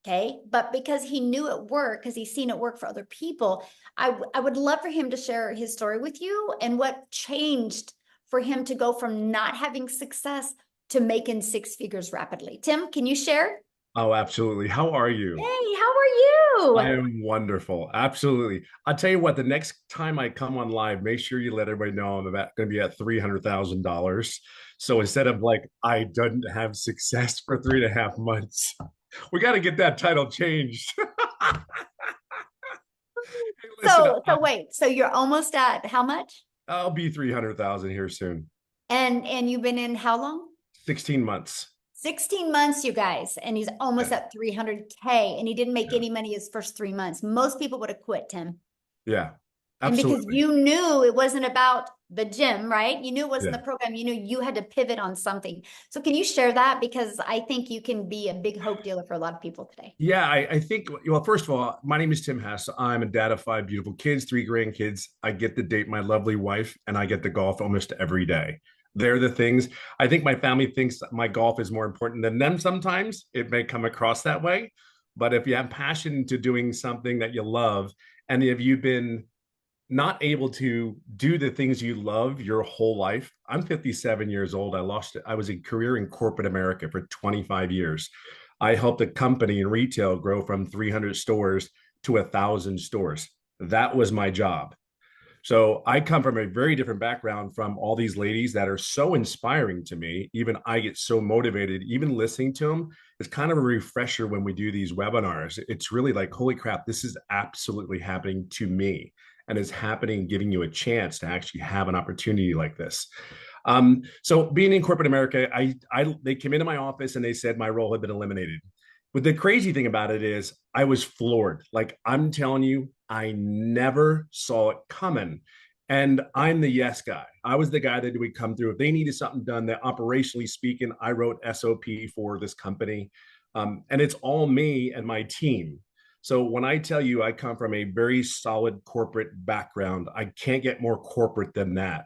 Speaker 1: Okay. But because he knew it worked, because he's seen it work for other people, I would love for him to share his story with you and what changed for him to go from not having success to making six figures rapidly. Tim, can you share?
Speaker 5: Oh, absolutely. How are you?
Speaker 1: Hey, how are
Speaker 5: I
Speaker 1: you?
Speaker 5: am wonderful. Absolutely. I'll tell you what, the next time I come on live, make sure you let everybody know I'm about going to be at $300,000. So instead of like, I didn't have success for 3.5 months, we got to get that title changed. Hey, listen,
Speaker 1: So wait, so you're almost at how much?
Speaker 5: I'll be 300,000 here soon.
Speaker 1: And you've been in how long?
Speaker 5: 16 months.
Speaker 1: 16 months, you guys, and he's almost
Speaker 5: Yeah.
Speaker 1: at 300K, and he didn't make
Speaker 5: Yeah.
Speaker 1: any money his first 3 months. Most people would have quit, Tim.
Speaker 5: Yeah.
Speaker 1: And because
Speaker 5: Absolutely.
Speaker 1: you knew it wasn't about the gym, right? You knew it wasn't
Speaker 5: Yeah.
Speaker 1: the program. You knew you had to pivot on something. So can you share that? Because I think you can be a big hope dealer for a lot of people today.
Speaker 5: Yeah, I think, well, first of all, my name is Tim Hess. I'm a dad of 5 beautiful kids, 3 grandkids. I get to date my lovely wife, and I get to golf almost every day. They're the things. I think my family thinks that my golf is more important than them sometimes. It may come across that way. But if you have passion to doing something that you love, and if you've been not able to do the things you love your whole life. I'm 57 years old. I was a career in corporate America for 25 years. I helped a company in retail grow from 300 stores to 1,000 stores. That was my job. So I come from a very different background from all these ladies that are so inspiring to me. Even I get so motivated, even listening to them. It's kind of a refresher when we do these webinars. It's really like, holy crap, this is absolutely happening to me. And it's happening, giving you a chance to actually have an opportunity like this. So being in corporate America, they came into my office and they said my role had been eliminated. But the crazy thing about it is I was floored. Like I'm telling you, I never saw it coming. And I'm the yes guy. I was the guy that would come through. If they needed something done, that operationally speaking, I wrote SOP for this company. And it's all me and my team. So when I tell you I come from a very solid corporate background, I can't get more corporate than that.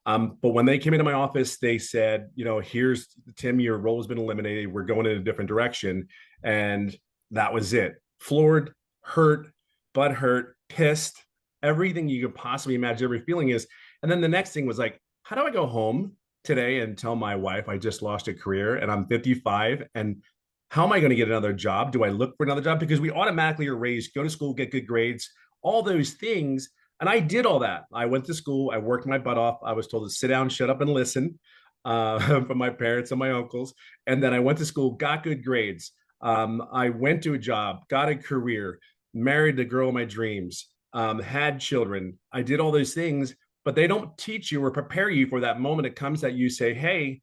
Speaker 5: But when they came into my office, they said, here's Tim, your role has been eliminated. We're going in a different direction. And that was it. Floored, hurt, butt hurt, pissed, everything you could possibly imagine every feeling is. And then the next thing was like, how do I go home today and tell my wife I just lost a career and I'm 55 and how am I going to get another job? Do I look for another job? Because we automatically are raised, go to school, get good grades, all those things. And I did all that. I went to school. I worked my butt off. I was told to sit down, shut up, and listen from my parents and my uncles. And then I went to school, got good grades. I went to a job, got a career, married the girl of my dreams, had children. I did all those things, but they don't teach you or prepare you for that moment it comes that you say, hey,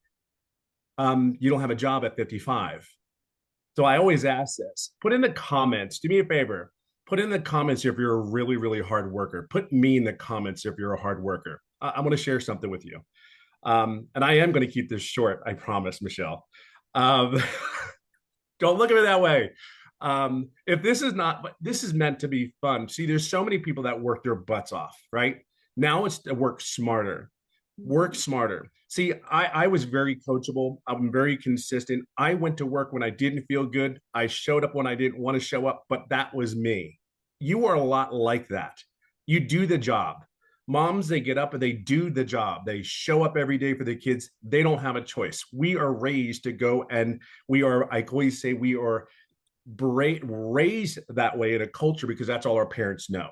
Speaker 5: you don't have a job at 55. So I always ask this, put in the comments, do me a favor, put in the comments if you're a really, really hard worker. Put me in the comments if you're a hard worker. I want to share something with you. And I am going to keep this short, I promise, Michelle. Um, don't look at it that way. If this is not, but this is meant to be fun. See, there's so many people that work their butts off, right? Now it's to work smarter. Work smarter. See, I was very coachable. I'm very consistent. I went to work when I didn't feel good. I showed up when I didn't want to show up, but that was me. You are a lot like that. You do the job. Moms, they get up and they do the job. They show up every day for the kids. They don't have a choice. We are raised to go and I always say we are raised that way in a culture because that's all our parents know.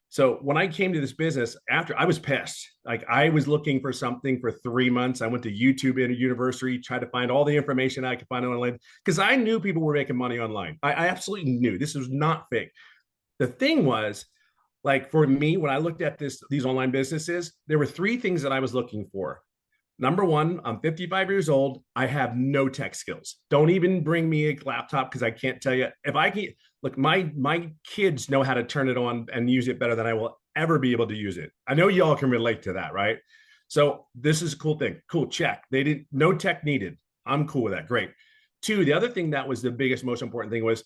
Speaker 5: So when I came to this business, after I was pissed, like I was looking for something for 3 months. I went to YouTube in a university, tried to find all the information I could find online because I knew people were making money online. I absolutely knew this was not fake. The thing was, like for me, when I looked at these online businesses, there were three things that I was looking for. Number one, I'm 55 years old. I have no tech skills. Don't even bring me a laptop because I can't tell you if I can. Look, my kids know how to turn it on and use it better than I will ever be able to use it. I know y'all can relate to that, right? So this is a cool thing. Cool, check. They didn't, no tech needed. I'm cool with that. Great. Two, the other thing that was the biggest, most important thing was,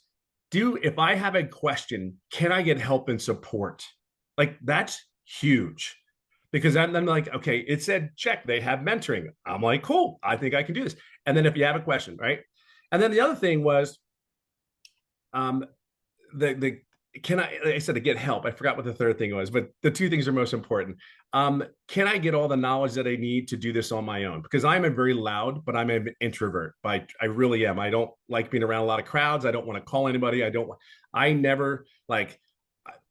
Speaker 5: if I have a question, can I get help and support? Like that's huge. Because I'm like, okay, it said check, they have mentoring. I'm like, cool, I think I can do this. And then if you have a question, right? And then the other thing was, Um, the can I said to get help. I forgot what the third thing was, but the two things are most important. Can I get all the knowledge that I need to do this on my own? Because I'm a very loud, but I'm an introvert. I really am. I don't like being around a lot of crowds. I don't want to call anybody. I never like,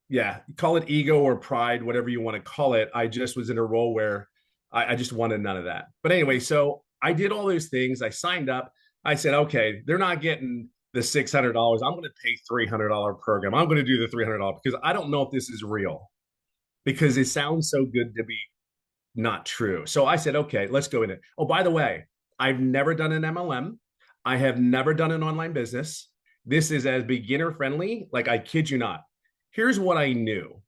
Speaker 5: yeah, call it ego or pride, whatever you want to call it. I just was in a role where I just wanted none of that. But anyway, so I did all those things. I signed up. I said, okay, they're not getting the $600. I'm going to pay $300 program. I'm going to do the $300 because I don't know if this is real because it sounds so good to be not true. So I said, okay, let's go in it. Oh, by the way, I've never done an MLM. I have never done an online business. This is as beginner friendly. Like, I kid you not. Here's what I knew.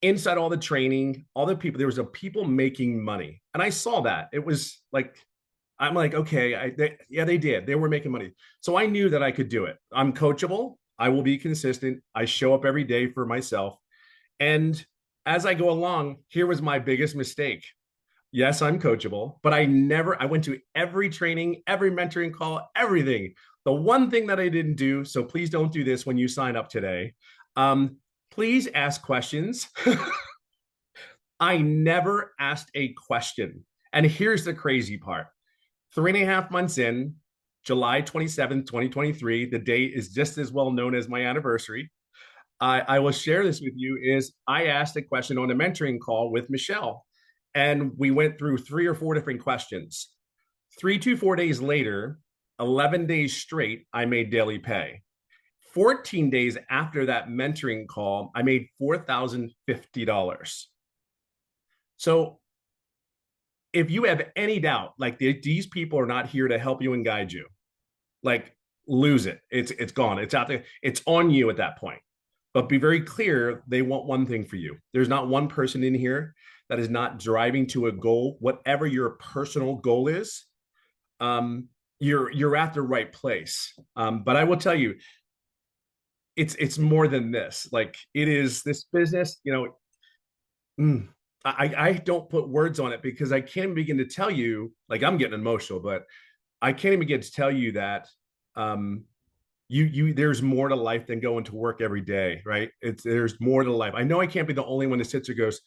Speaker 5: Inside all the training, all the people, there was a people making money. And I saw that. It was like, I'm like, okay, they did. They were making money. So I knew that I could do it. I'm coachable. I will be consistent. I show up every day for myself. And as I go along, here was my biggest mistake. Yes, I'm coachable, but I went to every training, every mentoring call, everything. The one thing that I didn't do, so please don't do this when you sign up today. Please ask questions. I never asked a question. And here's the crazy part. 3.5 months in, July 27th, 2023, the date is just as well known as my anniversary. I will share this with you is I asked a question on a mentoring call with Michelle, and we went through 3 or 4 different questions. 3 to 4 days later, 11 days straight, I made daily pay. 14 days after that mentoring call, I made $4,050. So if you have any doubt, like these people are not here to help you and guide you, like lose it. It's gone. It's out there. It's on you at that point. But be very clear, they want one thing for you. There's not one person in here that is not driving to a goal, whatever your personal goal is. You're at the right place. But I will tell you, it's more than this. Like, it is this business, I don't put words on it because I can't begin to tell you, like, I'm getting emotional, but I can't even begin to tell you that there's more to life than going to work every day, right? There's more to life. I know I can't be the only one that sits there goes,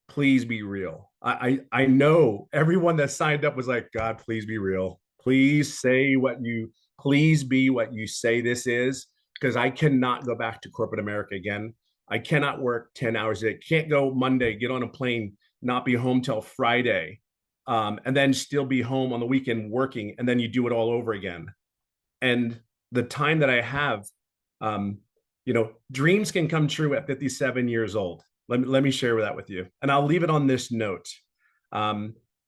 Speaker 5: please be real. I know everyone that signed up was like, God, please be real. Please be what you say this is, because I cannot go back to corporate America again. I cannot work 10 hours a day. Can't go Monday, get on a plane, not be home till Friday, and then still be home on the weekend working, and then you do it all over again. And the time that I have, dreams can come true at 57 years old. Let me share that with you. And I'll leave it on this note.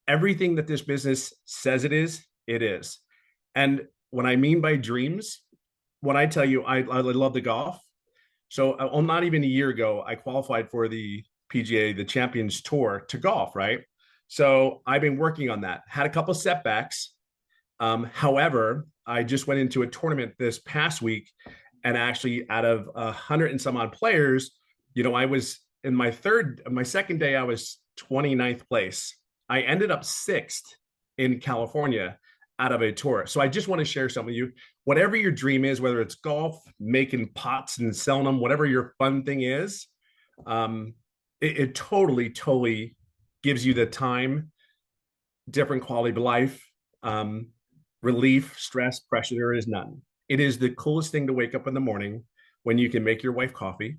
Speaker 5: Everything that this business says it is. And what I mean by dreams, when I tell you I love the golf. So not even a year ago, I qualified for the PGA, the Champions Tour, to golf, right? So I've been working on that. Had a couple setbacks. However, I just went into a tournament this past week, and actually out of 100 and some odd players, I was in my second day, I was 29th place. I ended up 6th in California out of a tour. So I just want to share some with you. Whatever your dream is, whether it's golf, making pots and selling them, whatever your fun thing is, it totally gives you the time, different quality of life, relief, stress, pressure. There is none. It is the coolest thing to wake up in the morning when you can make your wife coffee.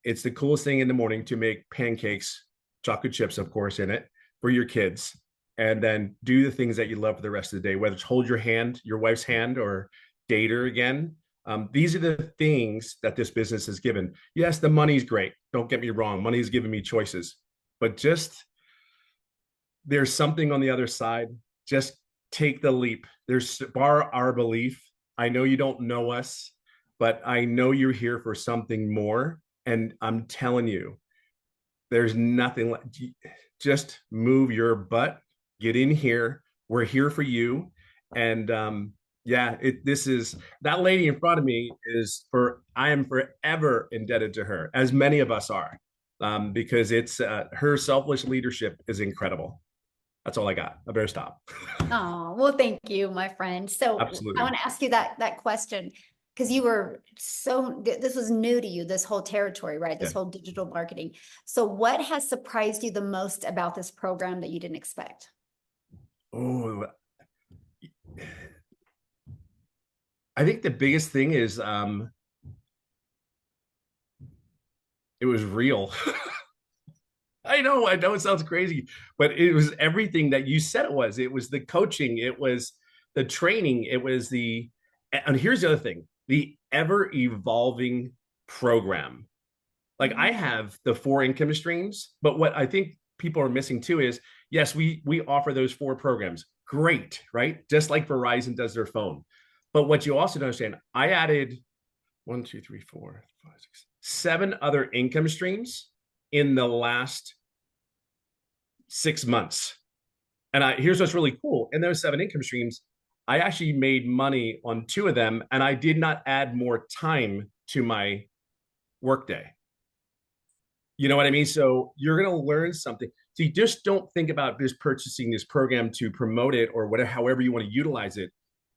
Speaker 5: It's the coolest thing in the morning to make pancakes, chocolate chips, of course, in it for your kids, and then do the things that you love for the rest of the day, whether it's hold your hand, your wife's hand, or date her again. These are the things that this business has given. Yes, the money's great. Don't get me wrong. Money has given me choices, but just there's something on the other side. Just take the leap. There's our belief. I know you don't know us, but I know you're here for something more. And I'm telling you, there's nothing like, just move your butt, get in here. We're here for you. And this is that lady in front of me I am forever indebted to her, as many of us are, because it's her selfless leadership is incredible. That's all I got. I better stop.
Speaker 1: Oh, well, thank you, my friend. So
Speaker 5: Absolutely.
Speaker 1: I want to ask you that question. because you were this was new to you, this whole territory, right? This
Speaker 5: Yeah.
Speaker 1: whole digital marketing. So what has surprised you the most about this program that you didn't expect?
Speaker 5: Oh, I think the biggest thing is it was real. I know it sounds crazy, but it was everything that you said it was. It was the coaching, it was the training, it was and here's the other thing, the ever evolving program. Like I have the 4 income streams, but what I think people are missing too is, yes, we offer those 4 programs. Great, right? Just like Verizon does their phone. But what you also don't understand, I added 1, 2, 3, 4, 5, 6, 7 other income streams in the last 6 months. And here's what's really cool. In those 7 income streams, I actually made money on 2 of them, and I did not add more time to my workday. You know what I mean? So you're going to learn something. So you just don't think about just purchasing this program to promote it or whatever, however you want to utilize it.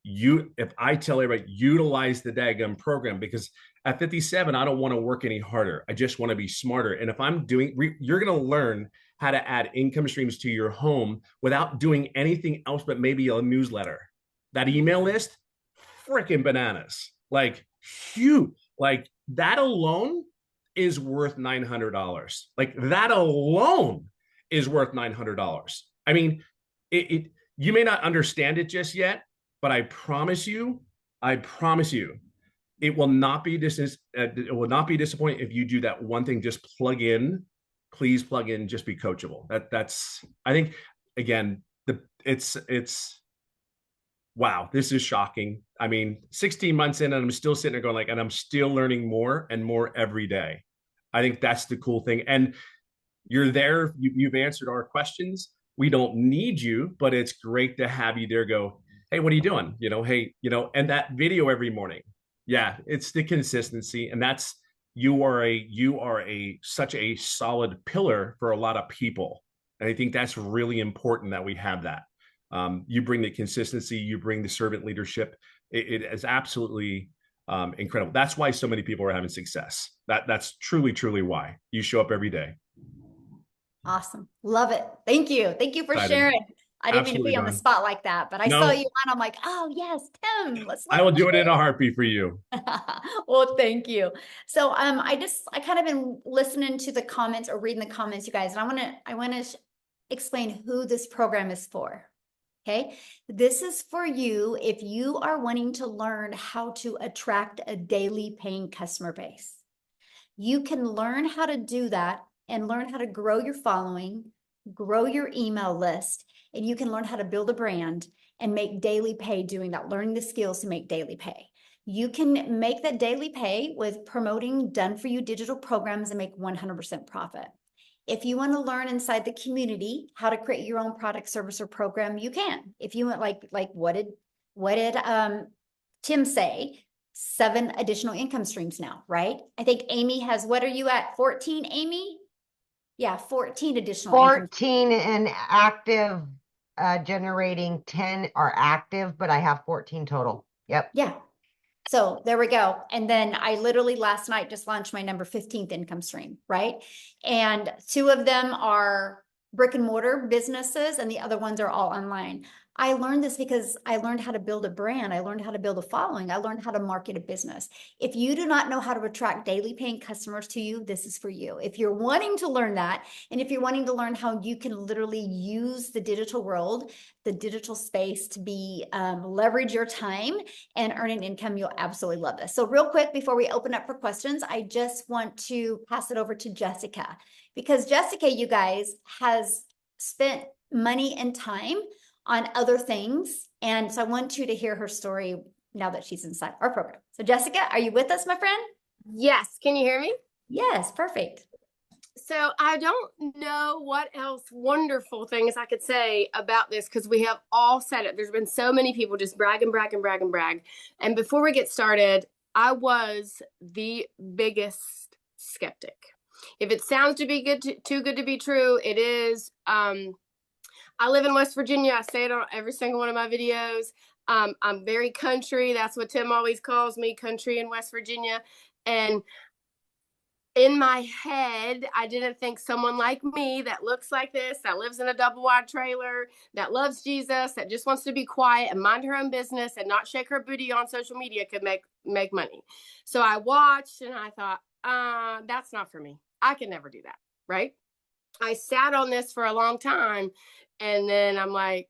Speaker 5: If I tell everybody, utilize the daggum program, because at 57, I don't want to work any harder. I just want to be smarter. And if I'm you're going to learn how to add income streams to your home without doing anything else but maybe a newsletter. That email list, freaking bananas. Like, huge. Like that alone is worth $900. Like that alone is worth $900. I mean, you may not understand it just yet, but I promise you, it will not be disappointing if you do that one thing. Just plug in, please plug in. Just be coachable. That's I think again it's wow, this is shocking. I mean, 16 months in, and I'm still sitting there going like, and I'm still learning more and more every day. I think that's the cool thing. And you're there. You've answered our questions. We don't need you, but it's great to have you there. Go, hey, what are you doing? Hey, and that video every morning. Yeah, it's the consistency, and that's you are such a solid pillar for a lot of people, and I think that's really important that we have that. You bring the consistency, you bring the servant leadership. It is absolutely incredible. That's why so many people are having success. That's truly why. You show up every day.
Speaker 1: Awesome. Love it. Thank you. Thank you for
Speaker 5: Excited.
Speaker 1: sharing. I didn't mean to
Speaker 5: Absolutely,
Speaker 1: be on the
Speaker 5: Dawn.
Speaker 1: spot like that, but I saw you on. I'm like, oh yes, Tim, let's
Speaker 5: I
Speaker 1: let
Speaker 5: will
Speaker 1: him
Speaker 5: do it in a
Speaker 1: share.
Speaker 5: heartbeat for you.
Speaker 1: Well, thank you. So I kind of been listening to the comments or reading the comments, you guys, and I want to explain who this program is for. Okay. This is for you if you are wanting to learn how to attract a daily paying customer base. You can learn how to do that and learn how to grow your following, grow your email list, and you can learn how to build a brand and make daily pay doing that, learning the skills to make daily pay. You can make that daily pay with promoting done for you digital programs and make 100% profit. If you want to learn inside the community how to create your own product, service, or program, you can. If you want, like what did Tim say? 7 additional income streams now, right? I think Amy has, what are you at? 14, Amy? Yeah, 14 additional
Speaker 4: 14 and active, generating 10 are active, but I have 14 total. Yep.
Speaker 1: Yeah. So there we go. And then I literally last night just launched my number 15th income stream, right? And 2 of them are brick and mortar businesses and the other ones are all online. I learned this because I learned how to build a brand. I learned how to build a following. I learned how to market a business. If you do not know how to attract daily paying customers to you, this is for you. If you're wanting to learn that, and if you're wanting to learn how you can literally use the digital world, the digital space to be leverage your time and earn an income, you'll absolutely love this. So real quick, before we open up for questions, I just want to pass it over to Jessica, because Jessica, you guys, has spent money and time on other things. And so I want you to hear her story now that she's inside our program. So Jessica, are you with us, my friend?
Speaker 6: Yes. Can you hear me?
Speaker 1: Yes, perfect.
Speaker 6: So I don't know what else wonderful things I could say about this, because we have all said it. There's been so many people just brag and brag and brag and brag. And before we get started, I was the biggest skeptic. If it sounds to be too good to be true, it is. I live in West Virginia. I say it on every single one of my videos. I'm very country. That's what Tim always calls me, country in West Virginia. And in my head, I didn't think someone like me that looks like this, that lives in a double wide trailer, that loves Jesus, that just wants to be quiet and mind her own business and not shake her booty on social media could make money. So I watched and I thought, that's not for me. I can never do that. Right. I sat on this for a long time and then I'm like,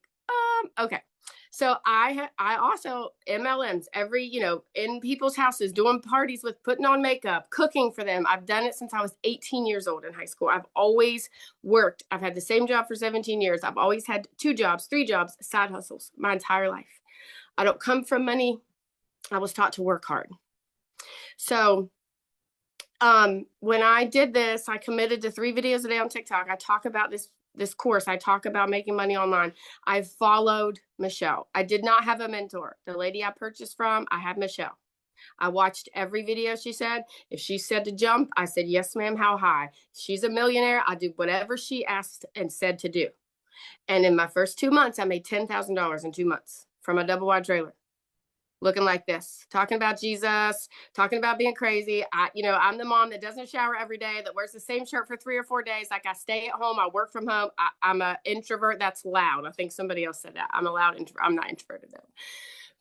Speaker 6: okay. So I also MLMs every, in people's houses, doing parties with putting on makeup, cooking for them. I've done it since I was 18 years old in high school. I've always worked. I've had the same job for 17 years. I've always had 2 jobs, 3 jobs, side hustles my entire life. I don't come from money. I was taught to work hard. So when I did this, I committed to 3 videos a day on TikTok. I talk about this course. I talk about making money online. I followed Michelle. I did not have a mentor. The lady I purchased from, I had Michelle. I watched every video she said. If she said to jump, I said, yes, ma'am, how high? She's a millionaire. I do whatever she asked and said to do. And in my first 2 months, I made $10,000 in 2 months from a double wide trailer. Looking like this, talking about Jesus, talking about being crazy. I'm the mom that doesn't shower every day, that wears the same shirt for 3 or 4 days. Like I stay at home, I work from home. I'm an introvert. That's loud. I think somebody else said that. I'm a loud introvert. I'm not introverted though.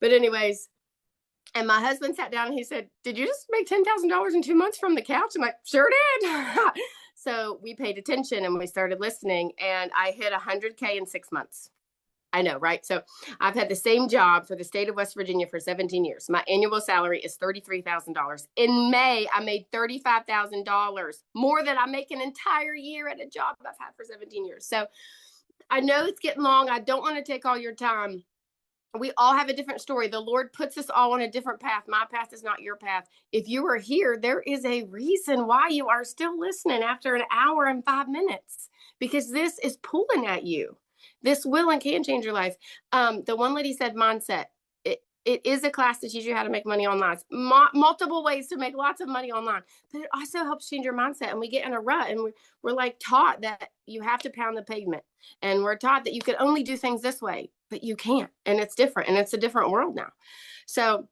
Speaker 6: But anyways, and my husband sat down and he said, did you just make $10,000 in 2 months from the couch? I'm like, sure did. So we paid attention and we started listening and I hit 100K in 6 months. I know, right? So I've had the same job for the state of West Virginia for 17 years. My annual salary is $33,000. In May, I made $35,000, more than I make an entire year at a job I've had for 17 years. So I know it's getting long. I don't want to take all your time. We all have a different story. The Lord puts us all on a different path. My path is not your path. If you are here, there is a reason why you are still listening after an hour and 5 minutes, because this is pulling at you. This will and can change your life. The one lady said mindset. It is a class to teach you how to make money online. Multiple ways to make lots of money online. But it also helps change your mindset. And we get in a rut and we're like taught that you have to pound the pavement. And we're taught that you can only do things this way, but you can't. And it's different. And it's a different world now. So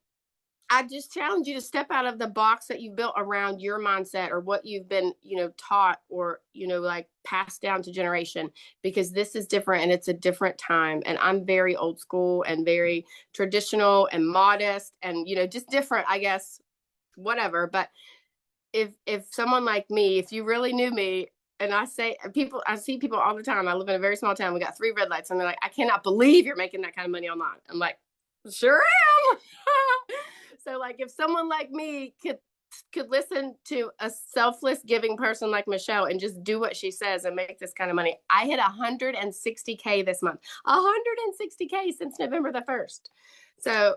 Speaker 6: I just challenge you to step out of the box that you built around your mindset or what you've been, taught or, like passed down to generation, because this is different and it's a different time. And I'm very old school and very traditional and modest and, just different, I guess, whatever. But if someone like me, if you really knew me, and I see people all the time. I live in a very small town. We got 3 red lights and they're like, I cannot believe you're making that kind of money online. I'm like, sure am. So like if someone like me could listen to a selfless giving person like Michelle and just do what she says and make this kind of money. I hit 160K this month, 160K since November the 1st. So,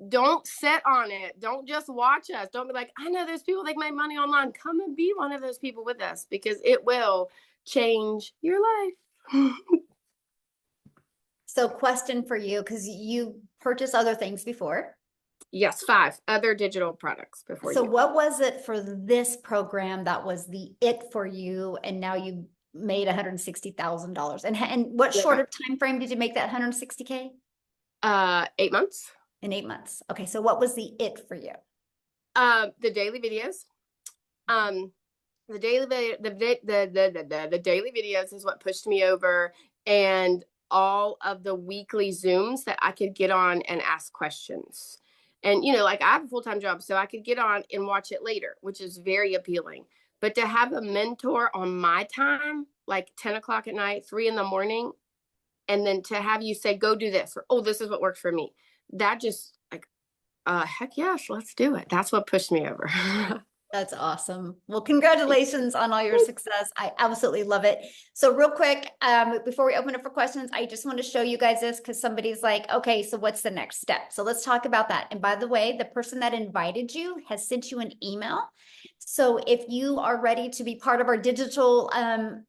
Speaker 6: don't sit on it. Don't just watch us. Don't be like, I know there's people that make money online. Come and be one of those people with us, because it will change your life.
Speaker 1: So question for you, because you purchased other things before.
Speaker 6: Yes, 5 other digital products before.
Speaker 1: So what was it for this program that was the it for you, and now you made $160,000? And what shorter time frame did you make that 160K?
Speaker 6: 8 months.
Speaker 1: In 8 months. Okay, so what was the it for you?
Speaker 6: The daily videos. The daily videos is what pushed me over, and all of the weekly Zooms that I could get on and ask questions. And, like I have a full-time job, so I could get on and watch it later, which is very appealing. But to have a mentor on my time, like 10 o'clock at night, 3 in the morning, and then to have you say, go do this, or, oh, this is what works for me. That just like, heck yes, let's do it. That's what pushed me over.
Speaker 1: That's awesome. Well, congratulations on all your success. I absolutely love it. So real quick, before we open up for questions, I just want to show you guys this because somebody's like, okay, so what's the next step? So let's talk about that. And by the way, the person that invited you has sent you an email. So if you are ready to be part of our digital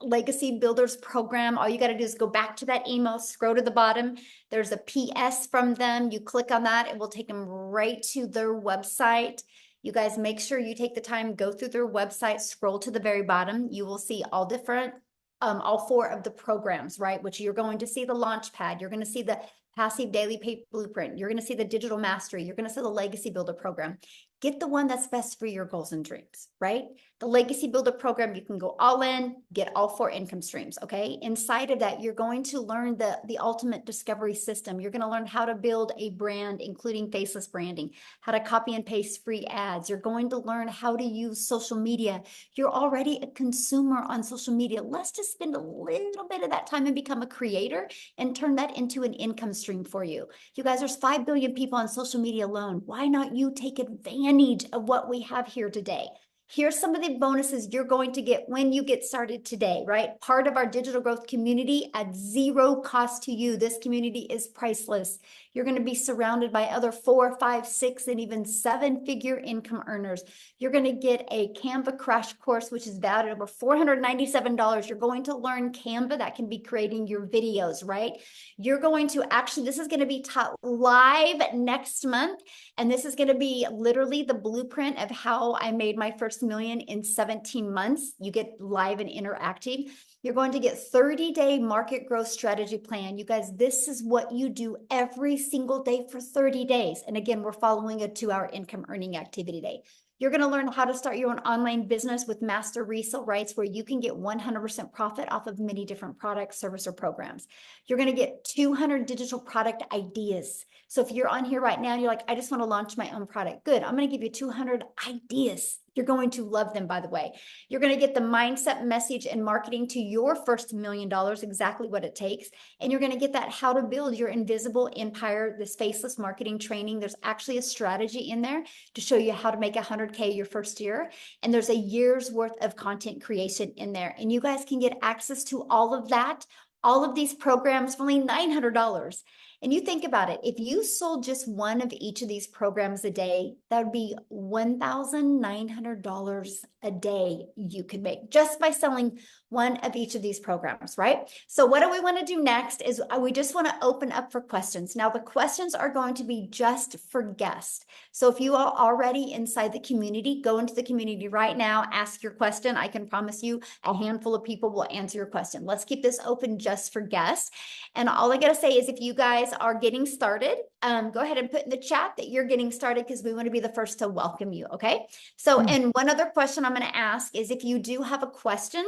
Speaker 1: legacy builders program, all you got to do is go back to that email, scroll to the bottom. There's a PS from them. You click on that, it will take them right to their website. You guys make sure you take the time, go through their website, scroll to the very bottom. You will see all 4 of the programs, right? Which you're going to see the launch pad. You're going to see the Passive Daily Pay Blueprint. You're going to see the Digital Mastery. You're going to see the Legacy Builder program. Get the one that's best for your goals and dreams, right? The Legacy Builder program, you can go all in, get all 4 income streams, okay? Inside of that, you're going to learn the ultimate discovery system. You're going to learn how to build a brand, including faceless branding, how to copy and paste free ads. You're going to learn how to use social media. You're already a consumer on social media. Let's just spend a little bit of that time and become a creator and turn that into an income stream for you. You guys, there's 5 billion people on social media alone. Why not you take advantage of what we have here today? Here's some of the bonuses you're going to get when you get started today, right? Part of our digital growth community at 0 cost to you. This community is priceless. You're going to be surrounded by other 4, 5, 6, and even 7-figure income earners. You're going to get a Canva crash course, which is valued at over $497. You're going to learn Canva that can be creating your videos, right? You're going to actually, this is going to be taught live next month. And this is going to be literally the blueprint of how I made my first million in 17 months. You get live and interactive. You're going to get 30-day market growth strategy plan. You guys, this is what you do every single day for 30 days. And again, we're following a 2-hour income earning activity day. You're going to learn how to start your own online business with master resale rights where you can get 100% profit off of many different products, service, or programs. You're going to get 200 digital product ideas. So if you're on here right now and you're like, I just want to launch my own product, good. I'm going to give you 200 ideas. You're going to love them, by the way. You're going to get the mindset, message, and marketing to your first $1 million, exactly what it takes. And you're going to get that how to build your invisible empire, this faceless marketing training. There's actually a strategy in there to show you how to make 100K your first year. And there's a year's worth of content creation in there. And you guys can get access to all of that, all of these programs for only $900. And you think about it, if you sold just one of each of these programs a day, that would be $1,900 a day you could make just by selling one of each of these programs, right? So what do we want to do next is we just want to open up for questions. Now, the questions are going to be just for guests. So if you are already inside the community, go into the community right now, ask your question. I can promise you a handful of people will answer your question. Let's keep this open just for guests. And all I got to say is if you guys are getting started, go ahead and put in the chat that you're getting started because we want to be the first to welcome you, okay? So, and one other question I'm going to ask is if you do have a question,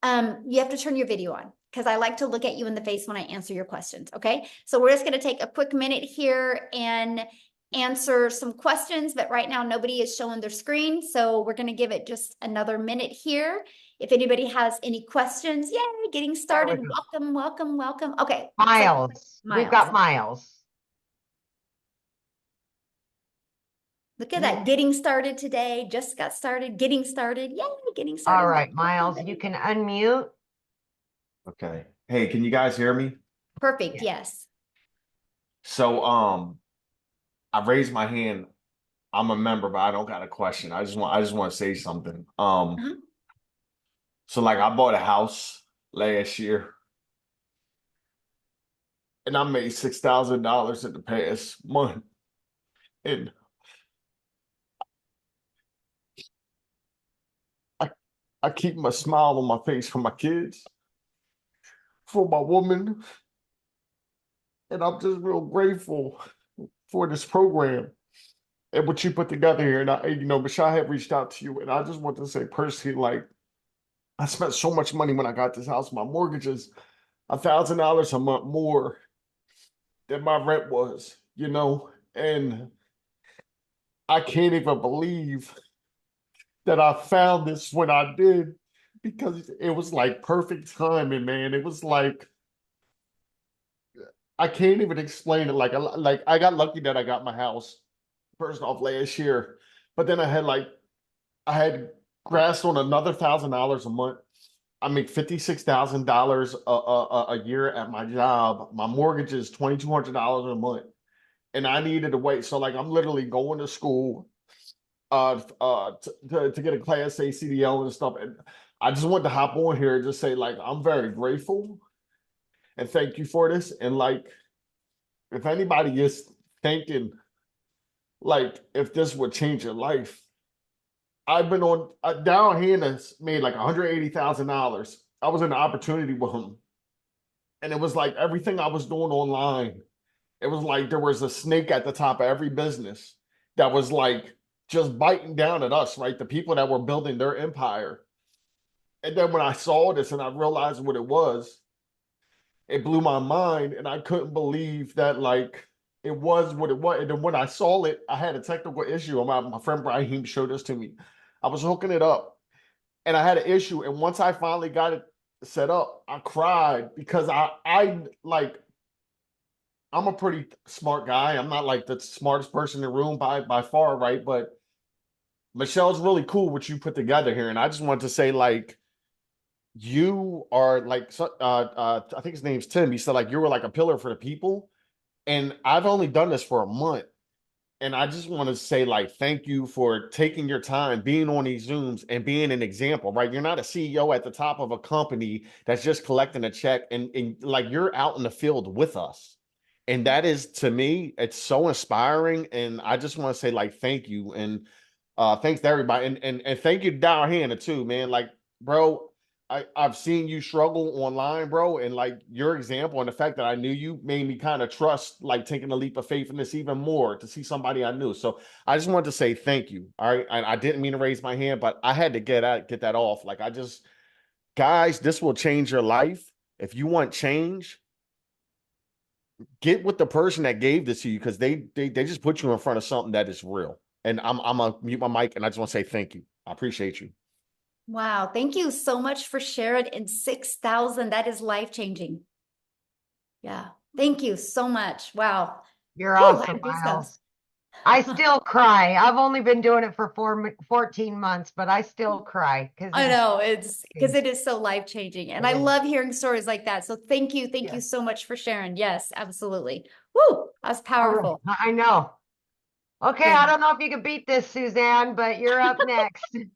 Speaker 1: you have to turn your video on because I like to look at you in the face when I answer your questions, okay? So we're just going to take a quick minute here and answer some questions, but right now nobody is showing their screen, so we're going to give it just another minute here. If anybody has any questions, yay, getting started. Welcome, welcome, welcome. Okay.
Speaker 4: Miles.
Speaker 1: Miles.
Speaker 4: We've got Miles.
Speaker 1: Look at that. Getting started today. Just got started. Getting started. Yay, getting started.
Speaker 4: All right, Miles, you can unmute.
Speaker 7: Okay. Hey, can you guys hear me?
Speaker 1: Perfect. Yes.
Speaker 7: So, I raised my hand. I'm a member, but I don't got a question. I just want to say something. So like I bought a house last year and I made $6,000 in the past month. And I keep my smile on my face for my kids, for my woman. And I'm just real grateful for this program and what you put together here. And Michelle had reached out to you, and I just want to say personally, like, I spent so much money when I got this house. My mortgage is $1,000 a month more than my rent was, and I can't even believe that I found this when I did, because it was like perfect timing, man. It was like, I can't even explain it. Like I got lucky that I got my house first off last year, but then I had grasped on another $1,000 a month. I make $56,000 a year at my job. My mortgage is $2,200 a month, and I needed to wait. So like I'm literally going to school to get a Class A CDL and stuff. And I just wanted to hop on here and just say, like, I'm very grateful and thank you for this. And like, if anybody is thinking, like, if this would change your life, I've been on Down Hannah's made like $180,000. I was in the opportunity with him, and it was like everything I was doing online It was like there was a snake at the top of every business that was like just biting down at us, right? The people that were building their empire. And then when I saw this and I realized what it was, it blew my mind. And I couldn't believe that, like, it was what it was. And then when I saw it, I had a technical issue. My friend Brahim showed this to me. I was hooking it up and I had an issue. And once I finally got it set up, I cried because I like, I'm a pretty smart guy. I'm not like the smartest person in the room by far, right? But Michelle's really cool what you put together here. And I just wanted to say, like, you are like, I think his name's Tim. He said, like, you were like a pillar for the people. And I've only done this for a month. And I just want to say, like, thank you for taking your time, being on these Zooms and being an example, right? You're not a CEO at the top of a company that's just collecting a check and like you're out in the field with us. And that is, to me, it's so inspiring. And I just want to say, like, thank you. And thanks to everybody. And thank you to Down Hannah too, man. Like, bro, I've seen you struggle online, bro, and like your example and the fact that I knew you made me kind of trust, like, taking a leap of faith in this even more to see somebody I knew. So I just wanted to say thank you. All right. I didn't mean to raise my hand, but I had to get that off. Like, guys, this will change your life. If you want change, get with the person that gave this to you because they just put you in front of something that is real. And I'm gonna mute my mic and I just want to say thank you. I appreciate you.
Speaker 1: Wow. Thank you so much for sharing. And 6,000, that is life-changing. Yeah. Thank you so much. Wow.
Speaker 4: You're
Speaker 1: Whew,
Speaker 4: awesome,
Speaker 1: goosebumps.
Speaker 4: Miles. I still cry. I've only been doing it for 14 months, but I still cry because
Speaker 1: I know it's because it is so life-changing. And I love hearing stories like that. So thank you. Thank you so much for sharing. Yes, absolutely. Woo, that's powerful.
Speaker 4: I know. Okay,
Speaker 1: Yeah.
Speaker 4: I don't know if you can beat this, Suzanne, but you're up next.
Speaker 8: Can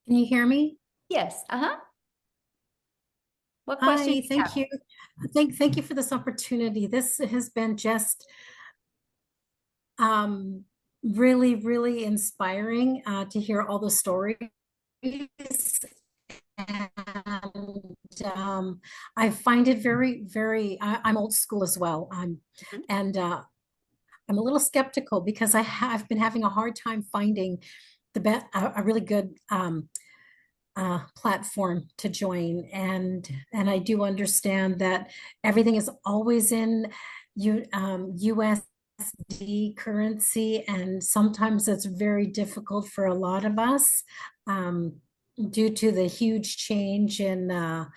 Speaker 8: you hear me?
Speaker 1: Yes. Uh-huh. What question do
Speaker 8: Hi,
Speaker 1: you
Speaker 8: thank
Speaker 1: have?
Speaker 8: you. Thank you for this opportunity. This has been just really, really inspiring to hear all the stories. And I find it very, very, I'm old school as well. And I'm a little skeptical because I've been having a hard time finding a really good platform to join, and I do understand that everything is always in USD currency, and sometimes it's very difficult for a lot of us due to the huge change in the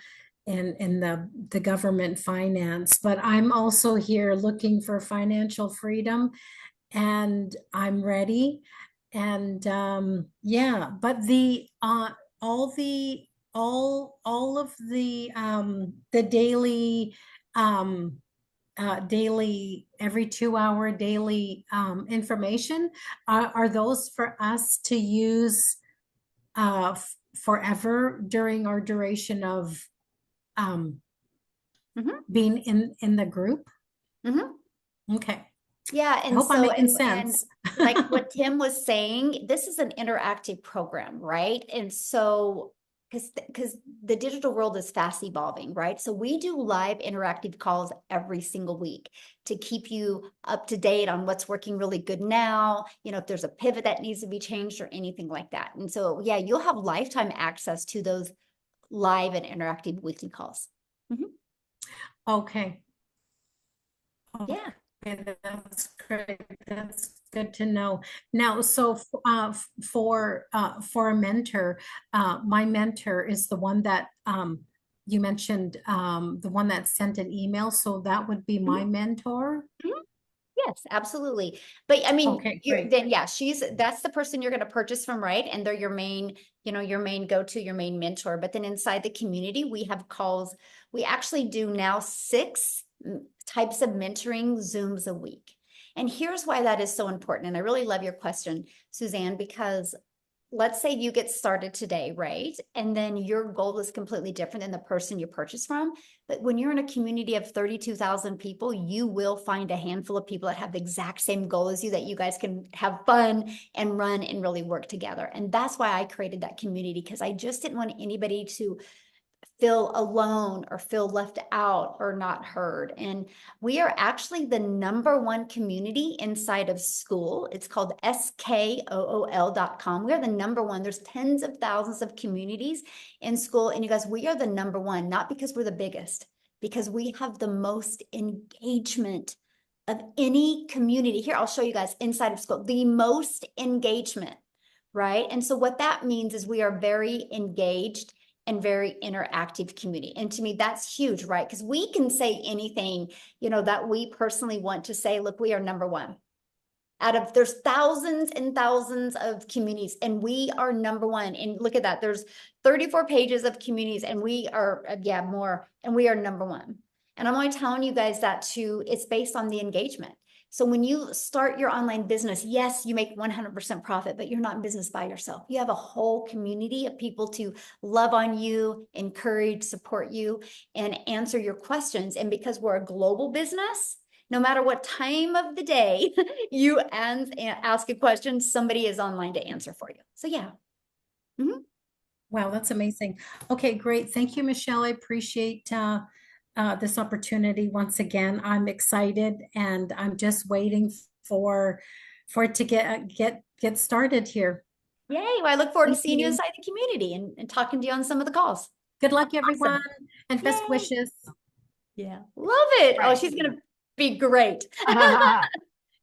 Speaker 8: government finance. But I'm also here looking for financial freedom, and I'm ready. And yeah, but all of the daily every 2 hour daily information are those for us to use forever during our duration of being in the group. Okay.
Speaker 1: Yeah,
Speaker 8: I
Speaker 1: and
Speaker 8: hope I'm
Speaker 1: so
Speaker 8: making
Speaker 1: and
Speaker 8: sense.
Speaker 1: like what Tim was saying, this is an interactive program, right? And so because the digital world is fast evolving, right? So we do live interactive calls every single week to keep you up to date on what's working really good now, you know, if there's a pivot that needs to be changed or anything like that. And so yeah, you'll have lifetime access to those live and interactive weekly calls.
Speaker 8: Okay.
Speaker 1: Yeah.
Speaker 8: Okay, that's great. That's good to know. Now, so for a mentor, my mentor is the one that you mentioned, the one that sent an email. So that would be my mentor.
Speaker 1: Yes, absolutely. But I mean,
Speaker 8: Okay, great.
Speaker 1: then yeah, that's the person you're going to purchase from, right? And they're your main, your main go-to, your main mentor. But then inside the community, we have calls. We actually do now 6 types of mentoring Zooms a week. And here's why that is so important. And I really love your question, Suzanne, because let's say you get started today, right? And then your goal is completely different than the person you purchase from. But when you're in a community of 32,000 people, you will find a handful of people that have the exact same goal as you, that you guys can have fun and run and really work together. And that's why I created that community, because I just didn't want anybody to feel alone or feel left out or not heard. And we are actually the #1 community inside of school. It's called skool.com. We are the #1. There's tens of thousands of communities in school. And you guys, we are the #1, not because we're the biggest, because we have the most engagement of any community. Here, I'll show you guys inside of school, the most engagement, right? And so what that means is we are very engaged and very interactive community. And to me, that's huge, right? Because we can say anything, that we personally want to say. Look, we are #1. There's thousands and thousands of communities, and we are #1. And look at that. There's 34 pages of communities, and we are, more, and we are #1. And I'm only telling you guys that it's based on the engagement. So when you start your online business, yes, you make 100% profit, but you're not in business by yourself. You have a whole community of people to love on you, encourage, support you, and answer your questions. And because we're a global business, no matter what time of the day you ask a question, somebody is online to answer for you. So yeah. Mm-hmm.
Speaker 8: Wow, that's amazing. Okay, great. Thank you, Michelle. I appreciate this opportunity once again. I'm excited, and I'm just waiting for it to get started here.
Speaker 1: Yay! Well, I look forward to
Speaker 8: Thank
Speaker 1: seeing you
Speaker 8: you.
Speaker 1: inside the community and talking to you on some of the calls.
Speaker 8: Good luck, everyone,
Speaker 1: Awesome.
Speaker 8: and best
Speaker 1: Yay.
Speaker 8: wishes.
Speaker 1: Yeah, love it. Oh,
Speaker 4: Right.
Speaker 1: she's gonna be great.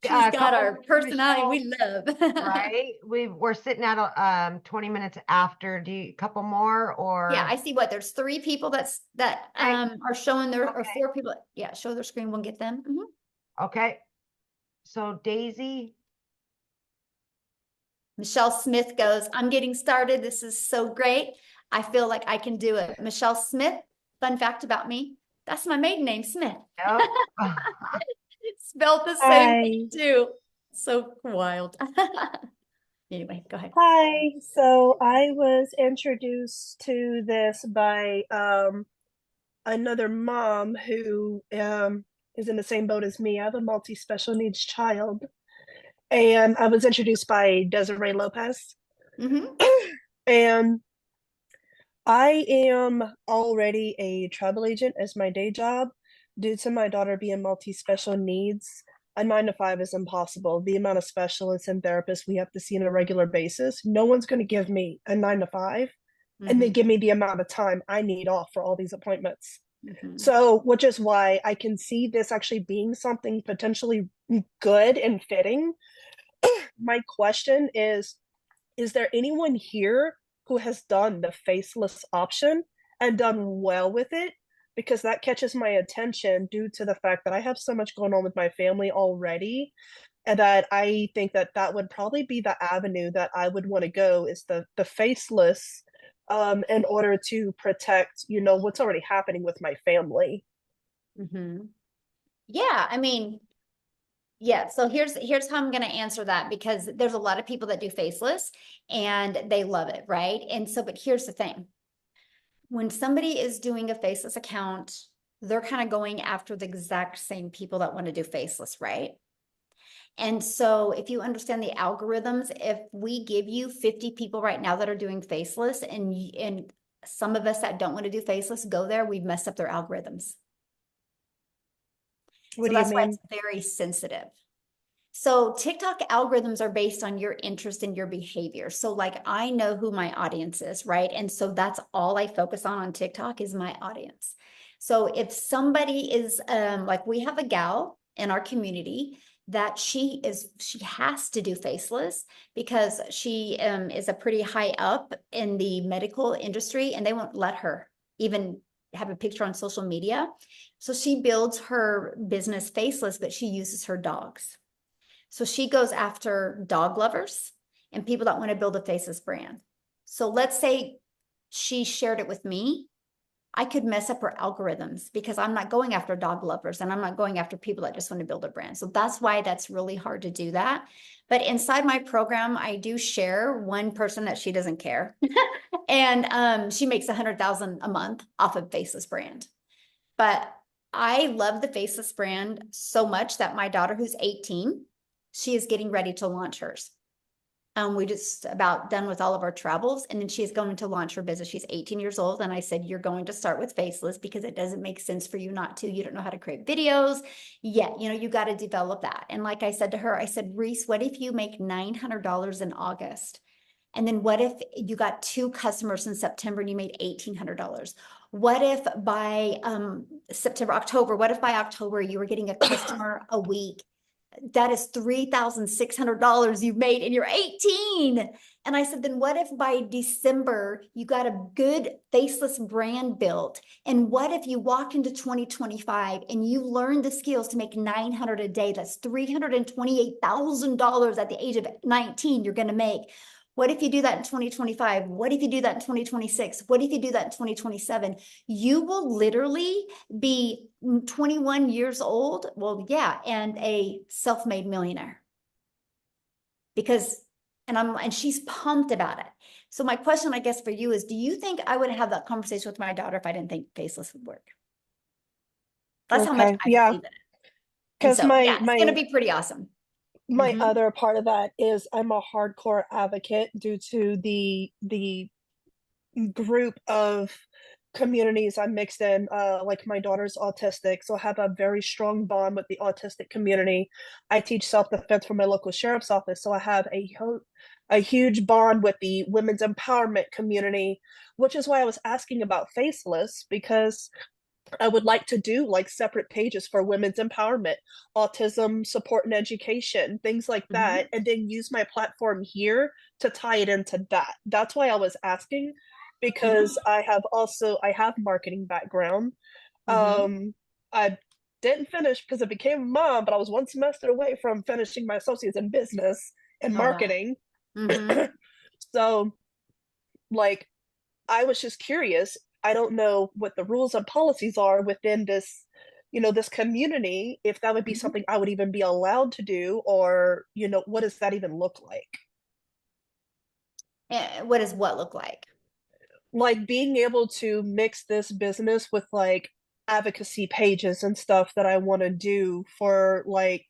Speaker 1: She's got our personality we love.
Speaker 4: Right? We're sitting at 20 minutes after. Do you couple more, or?
Speaker 1: Yeah, I see there's 3 people that are showing their, or 4 people. Yeah, show their screen. We'll get them. Mm-hmm.
Speaker 4: Okay. So Daisy.
Speaker 1: Michelle Smith goes, I'm getting started. This is so great. I feel like I can do it. Michelle Smith, fun fact about me, that's my maiden name, Smith.
Speaker 4: Yep.
Speaker 1: Spelled the same thing too. So wild. Anyway, go ahead.
Speaker 9: Hi. So I was introduced to this by another mom who is in the same boat as me. I have a multi-special needs child. And I was introduced by Desiree Lopez.
Speaker 1: Mm-hmm.
Speaker 9: And I am already a travel agent as my day job. Due to my daughter being multi-special needs, a 9-to-5 is impossible. The amount of specialists and therapists we have to see on a regular basis, no one's going to give me a 9-to-5 and they give me the amount of time I need off for all these appointments. So, which is why I can see this actually being something potentially good and fitting. My question is there anyone here who has done the faceless option and done well with it? Because that catches my attention due to the fact that I have so much going on with my family already, and that I think that would probably be the avenue that I would want to go, is the faceless, in order to protect, what's already happening with my family.
Speaker 1: Yeah, I mean, yeah, so here's how I'm going to answer that, because there's a lot of people that do faceless and they love it, right? And so, but here's the thing. When somebody is doing a faceless account, they're kind of going after the exact same people that want to do faceless, right? And so if you understand the algorithms, if we give you 50 people right now that are doing faceless, and some of us that don't want to do faceless go there, we've messed up their algorithms.
Speaker 9: What do
Speaker 1: that's
Speaker 9: you
Speaker 1: why
Speaker 9: mean?
Speaker 1: it's very sensitive. So TikTok algorithms are based on your interest and your behavior. So like, I know who my audience is, right? And so that's all I focus on TikTok is my audience. So if somebody is like, we have a gal in our community that she has to do faceless because she is a pretty high up in the medical industry, and they won't let her even have a picture on social media. So she builds her business faceless, but she uses her dogs. So she goes after dog lovers and people that want to build a faceless brand. So let's say she shared it with me I could mess up her algorithms because I'm not going after dog lovers and I'm not going after people that just want to build a brand. So that's why that's really hard to do that. But inside my program, I do share one person that she doesn't care. And she makes 100,000 a month off of Faceless brand. But I love the Faceless brand so much that my daughter, who's 18, she is getting ready to launch hers. We just about done with all of our travels, and then she's going to launch her business. She's 18 years old, and I said, you're going to start with Faceless because it doesn't make sense for you not to. You don't know how to create videos yet. You know, you got to develop that. And like I said to her, I said, Reese, what if you make $900 in August? And then what if you got 2 customers in September and you made $1,800? What if by September, October, what if by October you were getting a customer a week? That is $3,600 you've made and you're 18. And I said, then what if by December you got a good Faceless brand built? And what if you walk into 2025 and you learn the skills to make $900 a day? That's $328,000 at the age of 19 you're going to make. What if you do that in 2025? What if you do that in 2026? What if you do that in 2027? You will literally be 21 years old. Well, yeah, and a self-made millionaire. Because, and she's pumped about it. So my question, I guess, for you is, do you think I would have that conversation with my daughter if I didn't think Faceless would work? That's how much I
Speaker 9: Yeah.
Speaker 1: believe in it.
Speaker 9: Because
Speaker 1: so, yeah, it's going to be pretty awesome.
Speaker 9: My other part of that is I'm a hardcore advocate due to the group of communities I'm mixed in. Like my daughter's autistic, so I have a very strong bond with the autistic community. I teach self-defense for my local sheriff's office, so I have a huge bond with the women's empowerment community, which is why I was asking about Faceless, because I would like to do like separate pages for women's empowerment, autism support and education, things like that, and then use my platform here to tie it into that. That's why I was asking, because I have marketing background. I didn't finish because I became a mom, but I was one semester away from finishing my associates in business and marketing. So like I was just curious. I don't know what the rules and policies are within this, this community, if that would be something I would even be allowed to do, or, what does that even look like?
Speaker 1: What does what look like?
Speaker 9: Like being able to mix this business with like advocacy pages and stuff that I want to do for like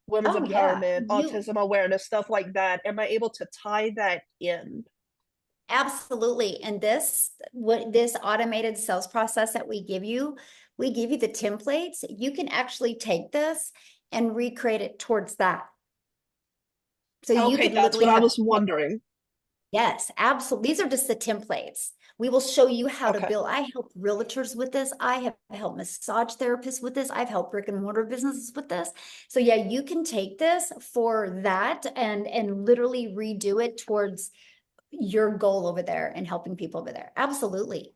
Speaker 9: women's empowerment, autism awareness, stuff like that. Am I able to tie that in?
Speaker 1: Absolutely. And this automated sales process that we give you the templates. You can actually take this and recreate it towards that. So you could
Speaker 9: that's what I was wondering.
Speaker 1: Yes, absolutely. These are just the templates. We will show you how to build. I help realtors with this. I have helped massage therapists with this. I've helped brick and mortar businesses with this. So yeah, you can take this for that and literally redo it towards your goal over there and helping people over there. Absolutely.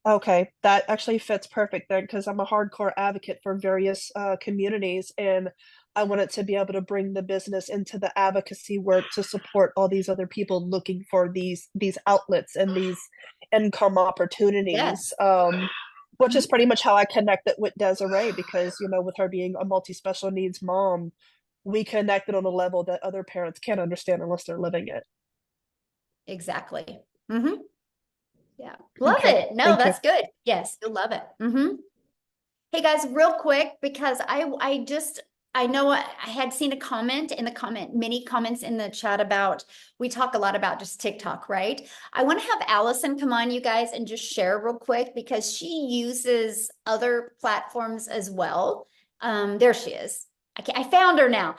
Speaker 9: Okay, that actually fits perfect then, because I'm a hardcore advocate for various communities, and I wanted to be able to bring the business into the advocacy work to support all these other people looking for these outlets and these income opportunities. Which is pretty much how I connected with Desiree, because with her being a multi-special needs mom, we connected on a level that other parents can't understand unless they're living it.
Speaker 1: Exactly. Yeah. Love it. No, that's good. Yes, you'll love it. Hey guys, real quick, because I know I had seen a comment in the many comments in the chat about, we talk a lot about just TikTok, right? I want to have Allison come on, you guys, and just share real quick, because she uses other platforms as well. There she is. I found her now.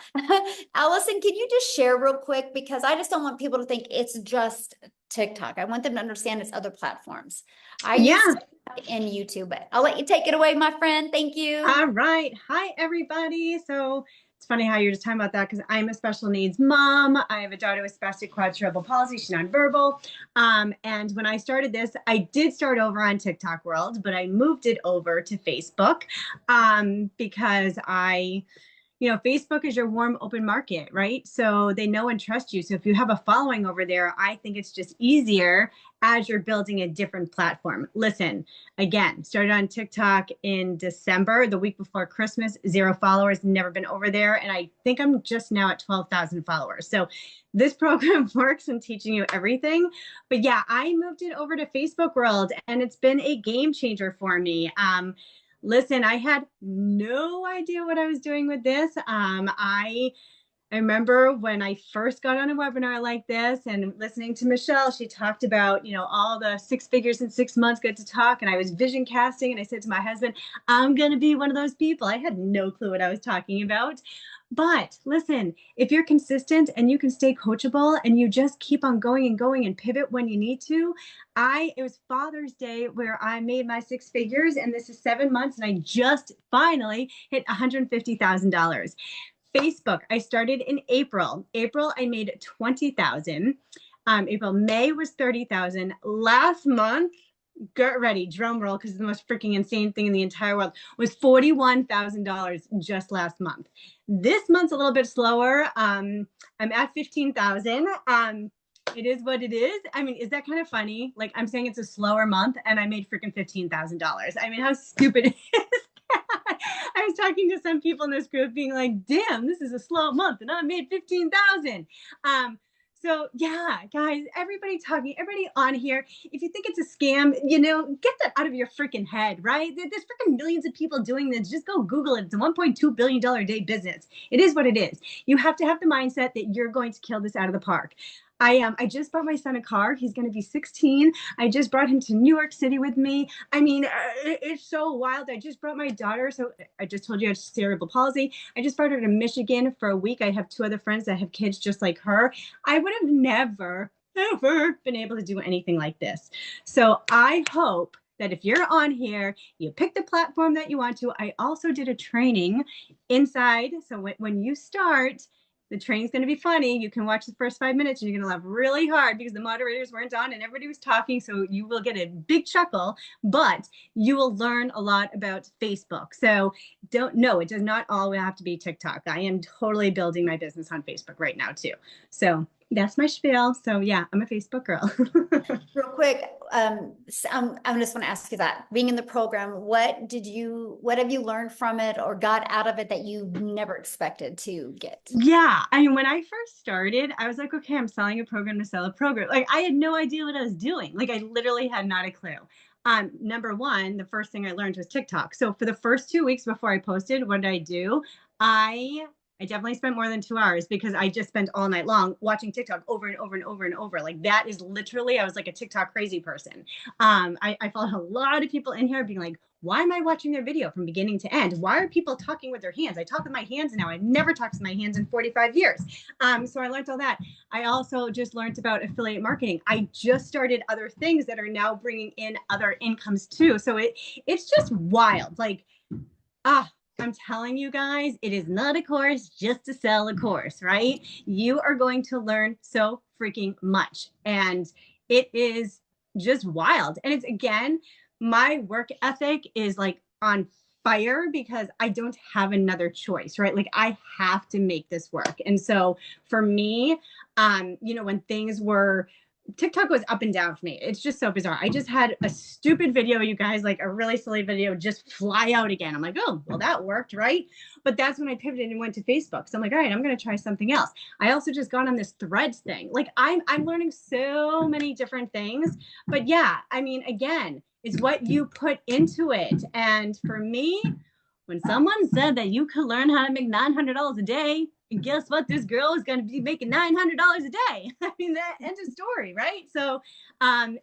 Speaker 1: Allison, can you just share real quick? Because I just don't want people to think it's just TikTok. I want them to understand it's other platforms. I use TikTok and YouTube, but I'll let you take it away, my friend. Thank you.
Speaker 10: All right. Hi, everybody. So it's funny how you're just talking about that, because I'm a special needs mom. I have a daughter with spastic quadruple palsy. She's nonverbal. And when I started this, I did start over on TikTok world, but I moved it over to Facebook because I Facebook is your warm, open market, right? So they know and trust you. So if you have a following over there, I think it's just easier as you're building a different platform. Listen, again, started on TikTok in December, the week before Christmas, 0 followers, never been over there. And I think I'm just now at 12,000 followers. So this program works in teaching you everything. But yeah, I moved it over to Facebook world and it's been a game changer for me. Listen, I had no idea what I was doing with this. I remember when I first got on a webinar like this and listening to Michelle, she talked about, all the 6 figures in 6 months, get to talk. And I was vision casting. And I said to my husband, I'm going to be one of those people. I had no clue what I was talking about. But listen, if you're consistent and you can stay coachable and you just keep on going and going and pivot when you need to, it was Father's Day where I made my 6 figures, and this is 7 months, and I just finally hit $150,000. Facebook, I started in April. April, I made 20,000. May was 30,000. Last month, get ready, drum roll, because it's the most freaking insane thing in the entire world, was $41,000 just last month. This month's a little bit slower. I'm at 15,000. It is what it is. I mean, is that kind of funny? Like, I'm saying it's a slower month and I made freaking $15,000. I mean, how stupid is that? I was talking to some people in this group being like, damn, this is a slow month and I made 15,000. So yeah, guys, everybody on here, if you think it's a scam, get that out of your freaking head, right? There's freaking millions of people doing this. Just go Google it. It's a $1.2 billion a day business. It is what it is. You have to have the mindset that you're going to kill this out of the park. I just bought my son a car. He's going to be 16. I just brought him to New York City with me. I mean, it's so wild. I just brought my daughter. So I just told you I have cerebral palsy. I just brought her to Michigan for a week. I have 2 other friends that have kids just like her. I would have never, ever been able to do anything like this. So I hope that if you're on here, you pick the platform that you want to. I also did a training inside. So when you start, the training's going to be funny. You can watch the first 5 minutes and you're going to laugh really hard because the moderators weren't on and everybody was talking. So you will get a big chuckle, but you will learn a lot about Facebook. So it does not all have to be TikTok. I am totally building my business on Facebook right now too. So that's my spiel. So yeah, I'm a Facebook girl.
Speaker 1: Real quick, so I'm just want to ask you that, being in the program, what have you learned from it or got out of it that you never expected to get?
Speaker 10: Yeah. I mean, when I first started, I was like, okay, I'm selling a program to sell a program. Like, I had no idea what I was doing. Like, I literally had not a clue. Number one, the first thing I learned was TikTok. So for the first 2 weeks before I posted, what did I do? I definitely spent more than 2 hours because I just spent all night long watching TikTok over and over and over and over. Like, that is literally, I was like a TikTok crazy person. I followed a lot of people in here being like, why am I watching their video from beginning to end? Why are people talking with their hands? I talk with my hands now. I've never talked with my hands in 45 years. So I learned all that. I also just learned about affiliate marketing. I just started other things that are now bringing in other incomes too. So it's just wild. Like, I'm telling you guys, it is not a course just to sell a course, right? You are going to learn so freaking much. And it is just wild. And it's, again, my work ethic is like on fire because I don't have another choice, right? Like, I have to make this work. And so for me, when things were, TikTok was up and down for me. It's just so bizarre. I just had a stupid video, you guys, like a really silly video, just fly out again. I'm like, oh, well, that worked, right? But that's when I pivoted and went to Facebook. So I'm like, all right, I'm going to try something else. I also just got on this Threads thing. Like, I'm learning so many different things. But yeah, I mean, again, it's what you put into it. And for me, when someone said that you could learn how to make $900 a day, and guess what? This girl is going to be making $900 a day. I mean, that end of story, right? So, and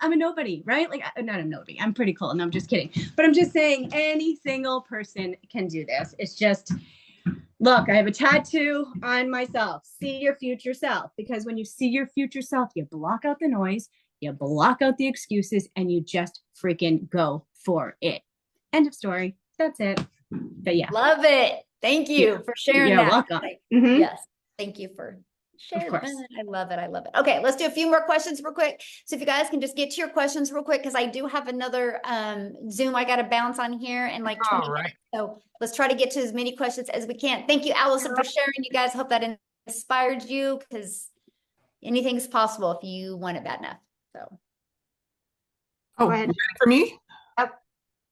Speaker 10: I'm a nobody, right? Like, not a nobody. I'm pretty cool. No, I'm just kidding. But I'm just saying any single person can do this. It's just, look, I have a tattoo on myself. See your future self. Because when you see your future self, you block out the noise, you block out the excuses, and you just freaking go for it. End of story. That's it. But yeah.
Speaker 1: Love it. Thank you for sharing that.
Speaker 10: You're welcome.
Speaker 1: Yes. Thank you for Share
Speaker 6: course.
Speaker 1: that. I love it. I love it. Okay, let's do a few more questions real quick. So if you guys can just get to your questions real quick, because I do have another Zoom I got to bounce on here in like 20
Speaker 4: All right.
Speaker 1: minutes. So let's try to get to as many questions as we can. Thank you, Allison, for sharing. You guys, hope that inspired you, because anything's possible if you want it bad enough. So
Speaker 11: Oh,
Speaker 4: Go ahead.
Speaker 11: you ready for me?
Speaker 4: Yep.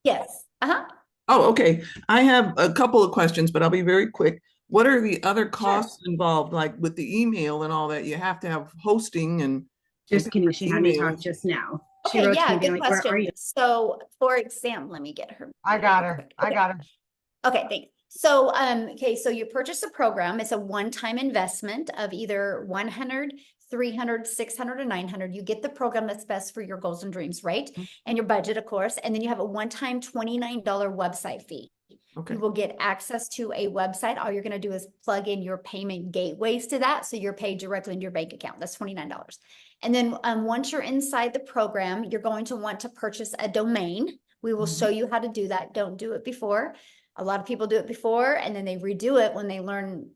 Speaker 1: yes. Uh-huh.
Speaker 11: Oh, okay. I have a couple of questions, but I'll be very quick. What are the other costs involved, like with the email and all that? You have to have hosting and
Speaker 10: Just kidding. She had me talk
Speaker 11: emails.
Speaker 10: just now. She
Speaker 1: Okay,
Speaker 10: wrote to
Speaker 1: yeah,
Speaker 10: me being
Speaker 1: good
Speaker 10: like, "Where are
Speaker 1: question.
Speaker 10: you?"
Speaker 1: So for example, let me get her.
Speaker 4: I got her. I got her.
Speaker 1: Okay, thanks. So, okay, so you purchase a program. It's a one-time investment of either 100, 300, 600, or 900. You get the program that's best for your goals and dreams, right? And your budget, of course. And then you have a one-time $29 website fee.
Speaker 11: Okay.
Speaker 1: You will get access to a website. All you're going to do is plug in your payment gateways to that. So you're paid directly into your bank account. That's $29. And then once you're inside the program, you're going to want to purchase a domain. We will show you how to do that. Don't do it before. A lot of people do it before and then they redo it when they learn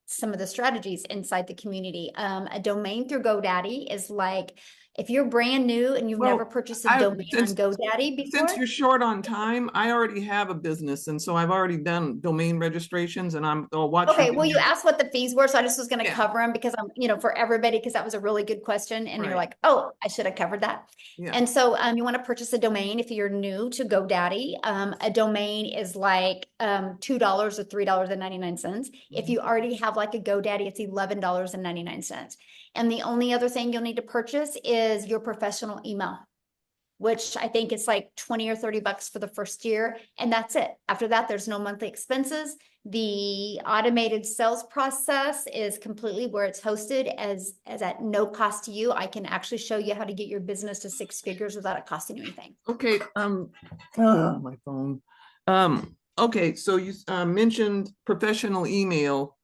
Speaker 1: some of the strategies inside the community. A domain through GoDaddy is like, if you're brand new and you've
Speaker 11: Well,
Speaker 1: never purchased a domain on GoDaddy before.
Speaker 11: Since you're short on time, I already have a business, and so I've already done domain registrations, and I'll watch.
Speaker 1: Okay, well, you asked what the fees were, so I just was going to
Speaker 11: Yeah.
Speaker 1: cover them because I'm, for everybody, because that was a really good question, and you're
Speaker 11: Right.
Speaker 1: like, oh, I should have covered that.
Speaker 11: Yeah.
Speaker 1: And so, you want to purchase a domain if you're new to GoDaddy. A domain is like $2 or $3.99. If you already have like a GoDaddy, it's $11.99. And the only other thing you'll need to purchase is your professional email, which I think it's like 20 or 30 bucks for the first year. And that's it. After that, there's no monthly expenses. The automated sales process is completely where it's hosted as at no cost to you. I can actually show you how to get your business to 6 figures without it costing you anything.
Speaker 11: Okay. My phone. Okay. So you mentioned professional email,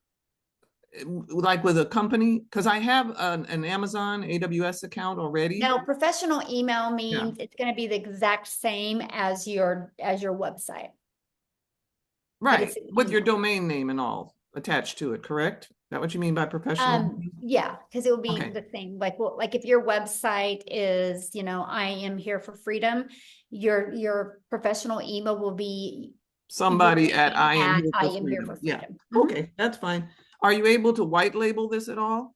Speaker 11: like with a company, because I have an Amazon AWS account already.
Speaker 1: No, professional email means it's going to be the exact same as your website.
Speaker 11: Right, with your domain name and all attached to it, correct? Is that what you mean by professional?
Speaker 1: Yeah, because it will be
Speaker 11: Okay.
Speaker 1: the same. Like if your website is, I am here for freedom, your professional email will be
Speaker 11: Somebody at I am
Speaker 1: here for
Speaker 11: Yeah.
Speaker 1: freedom.
Speaker 11: Okay, that's fine. Are you able to white label this at all?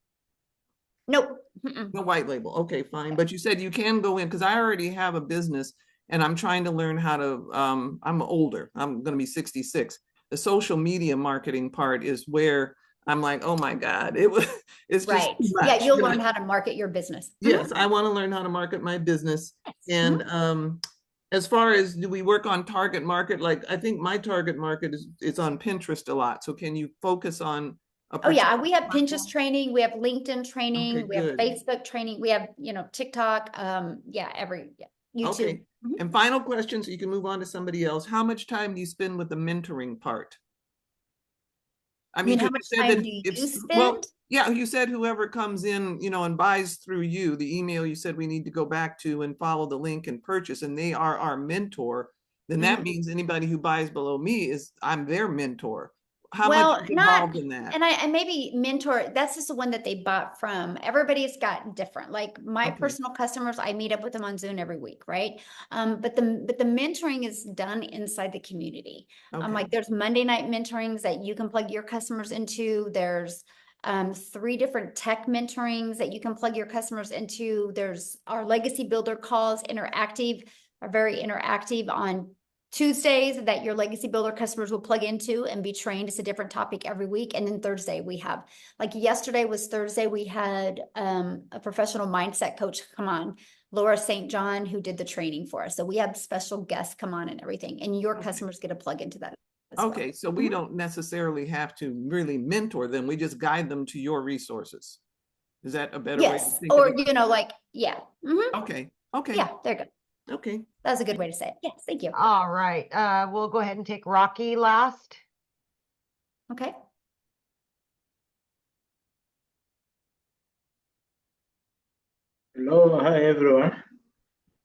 Speaker 1: Nope.
Speaker 11: No white label. Okay, fine. But you said you can go in, because I already have a business and I'm trying to learn how to, I'm older. I'm going to be 66. The social media marketing part is where I'm like, oh my God, it's just
Speaker 1: right.
Speaker 11: too much.
Speaker 1: Yeah, you'll learn how to market your business.
Speaker 11: Yes, I want to learn how to market my business.
Speaker 1: Yes.
Speaker 11: And as far as, do we work on target market? Like, I think my target market is on Pinterest a lot. So can you focus on
Speaker 1: Oh yeah, we have Pinterest training, we have LinkedIn training,
Speaker 11: Okay,
Speaker 1: we have
Speaker 11: good.
Speaker 1: Facebook training, we have, TikTok, YouTube.
Speaker 11: Okay. And final question, so you can move on to somebody else. How much time do you spend with the mentoring part? I mean,
Speaker 1: how
Speaker 11: 'cause
Speaker 1: much
Speaker 11: you said
Speaker 1: time
Speaker 11: that
Speaker 1: do you
Speaker 11: if-
Speaker 1: spend?
Speaker 11: Well, yeah, you said whoever comes in, and buys through you, the email you said we need to go back to and follow the link and purchase, and they are our mentor, then that means anybody who buys below me I'm their mentor. How much is involved in that?
Speaker 1: And I maybe mentor, that's just the one that they bought from. Everybody's gotten different. Like my personal customers, I meet up with them on Zoom every week, right? But the mentoring is done inside the community. Like there's Monday night mentorings that you can plug your customers into. There's 3 different tech mentorings that you can plug your customers into. There's our legacy builder calls, are very interactive on Tuesdays that your legacy builder customers will plug into and be trained. It's a different topic every week. And then Thursday we have, like yesterday was Thursday, we had a professional mindset coach come on, Laura St. John, who did the training for us. So we have special guests come on and everything, and your customers get a plug into that as well.
Speaker 11: Okay, so we don't necessarily have to really mentor them. We just guide them to your resources. Is that a better way to think
Speaker 1: or
Speaker 11: of it? Okay.
Speaker 1: Yeah, there you go.
Speaker 11: Okay.
Speaker 1: That's a good way to say it. Yes, thank you.
Speaker 4: All right. We'll go ahead and take Rocky last.
Speaker 1: Okay.
Speaker 12: Hello, hi everyone.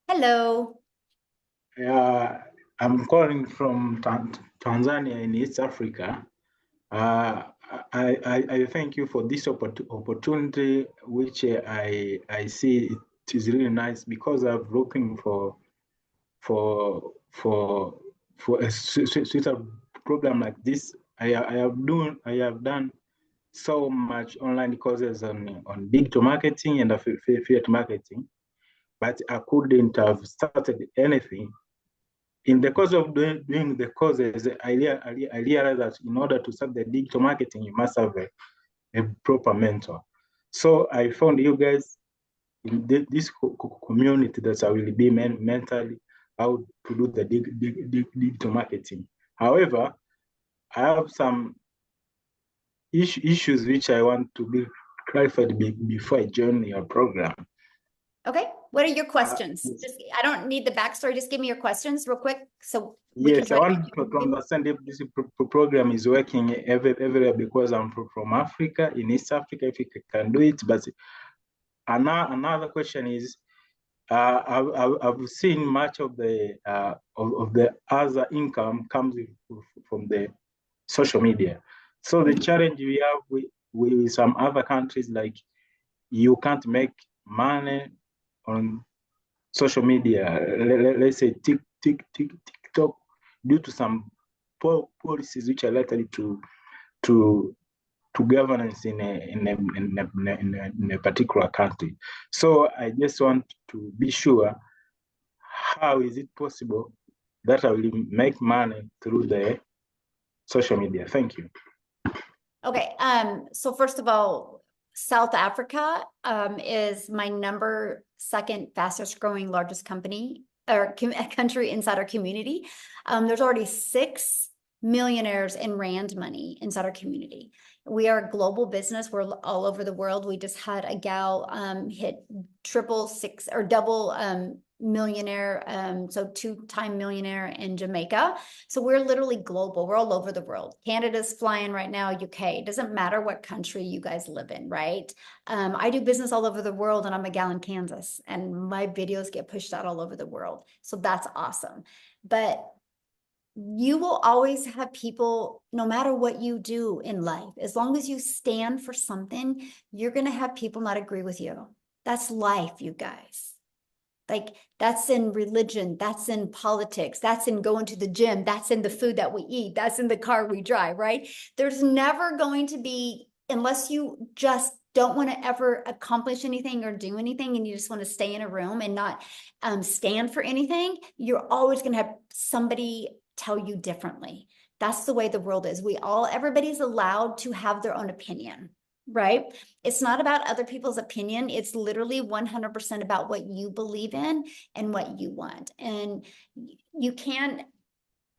Speaker 1: Hello.
Speaker 12: I'm calling from Tanzania in East Africa. I thank you for this opportunity, which I see it is really nice because I'm looking for a suitable program like this. I have done so much online courses on digital marketing and affiliate marketing, but I couldn't have started anything. In the course of doing the courses, I realized that in order to start the digital marketing, you must have a proper mentor. So I found you guys in this community that I will be mentally how to do the digital marketing. However, I have some issues which I want to be clarified before I join your program.
Speaker 1: Okay, what are your questions? I don't need the backstory. Just give me your questions real quick, so we
Speaker 12: yes,
Speaker 1: can
Speaker 12: I want to understand if this program is working everywhere because I'm from Africa, in East Africa, if you can do it. But another question is, I've seen much of the other income comes from the social media. So the challenge we have with some other countries, like you can't make money on social media. Let's say TikTok, due to some policies which are likely to governance in a particular country. So I just want to be sure, how is it possible that I will make money through the social media? Thank you.
Speaker 1: Okay, so first of all, South Africa is my second fastest growing largest company or country inside our community. There's already 6 millionaires in Rand money inside our community. We are a global business. We're all over the world. We just had a gal hit double millionaire, so 2-time millionaire in Jamaica. So we're literally global. We're all over the world. Canada's flying right now, UK. It doesn't matter what country you guys live in, right? I do business all over the world, and I'm a gal in Kansas, and my videos get pushed out all over the world. So that's awesome. But you will always have people, no matter what you do in life, as long as you stand for something, you're going to have people not agree with you. That's life, you guys. Like, that's in religion, that's in politics, that's in going to the gym, that's in the food that we eat, that's in the car we drive, right? There's never going to be, unless you just don't want to ever accomplish anything or do anything, and you just want to stay in a room and not stand for anything, you're always going to have somebody tell you differently. That's the way the world is. Everybody's allowed to have their own opinion. Right? It's not about other people's opinion. It's literally 100% about what you believe in and what you want. And you can't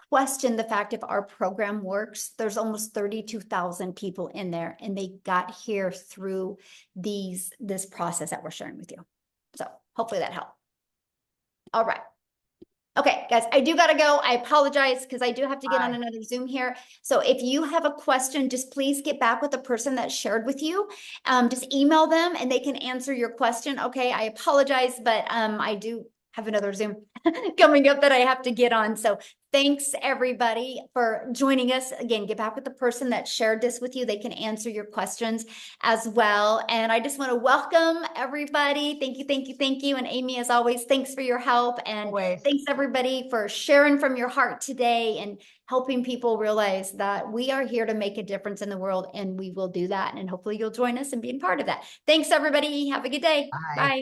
Speaker 1: question the fact if our program works. There's almost 32,000 people in there, and they got here through this process that we're sharing with you. So hopefully that helped. All right. Okay, guys, I do got to go. I apologize because I do have to get on another Zoom here. So if you have a question, just please get back with the person that shared with you. Just email them and they can answer your question. Okay, I apologize, but I do have another Zoom coming up that I have to get on. So thanks everybody for joining us. Again, get back with the person that shared this with you. They can answer your questions as well. And I just want to welcome everybody. Thank you, thank you, thank you. And Amy, as always, thanks for your help. And thanks everybody for sharing from your heart today and helping people realize that we are here to make a difference in the world, and we will do that. And hopefully you'll join us and be a part of that. Thanks everybody. Have a good day. Bye.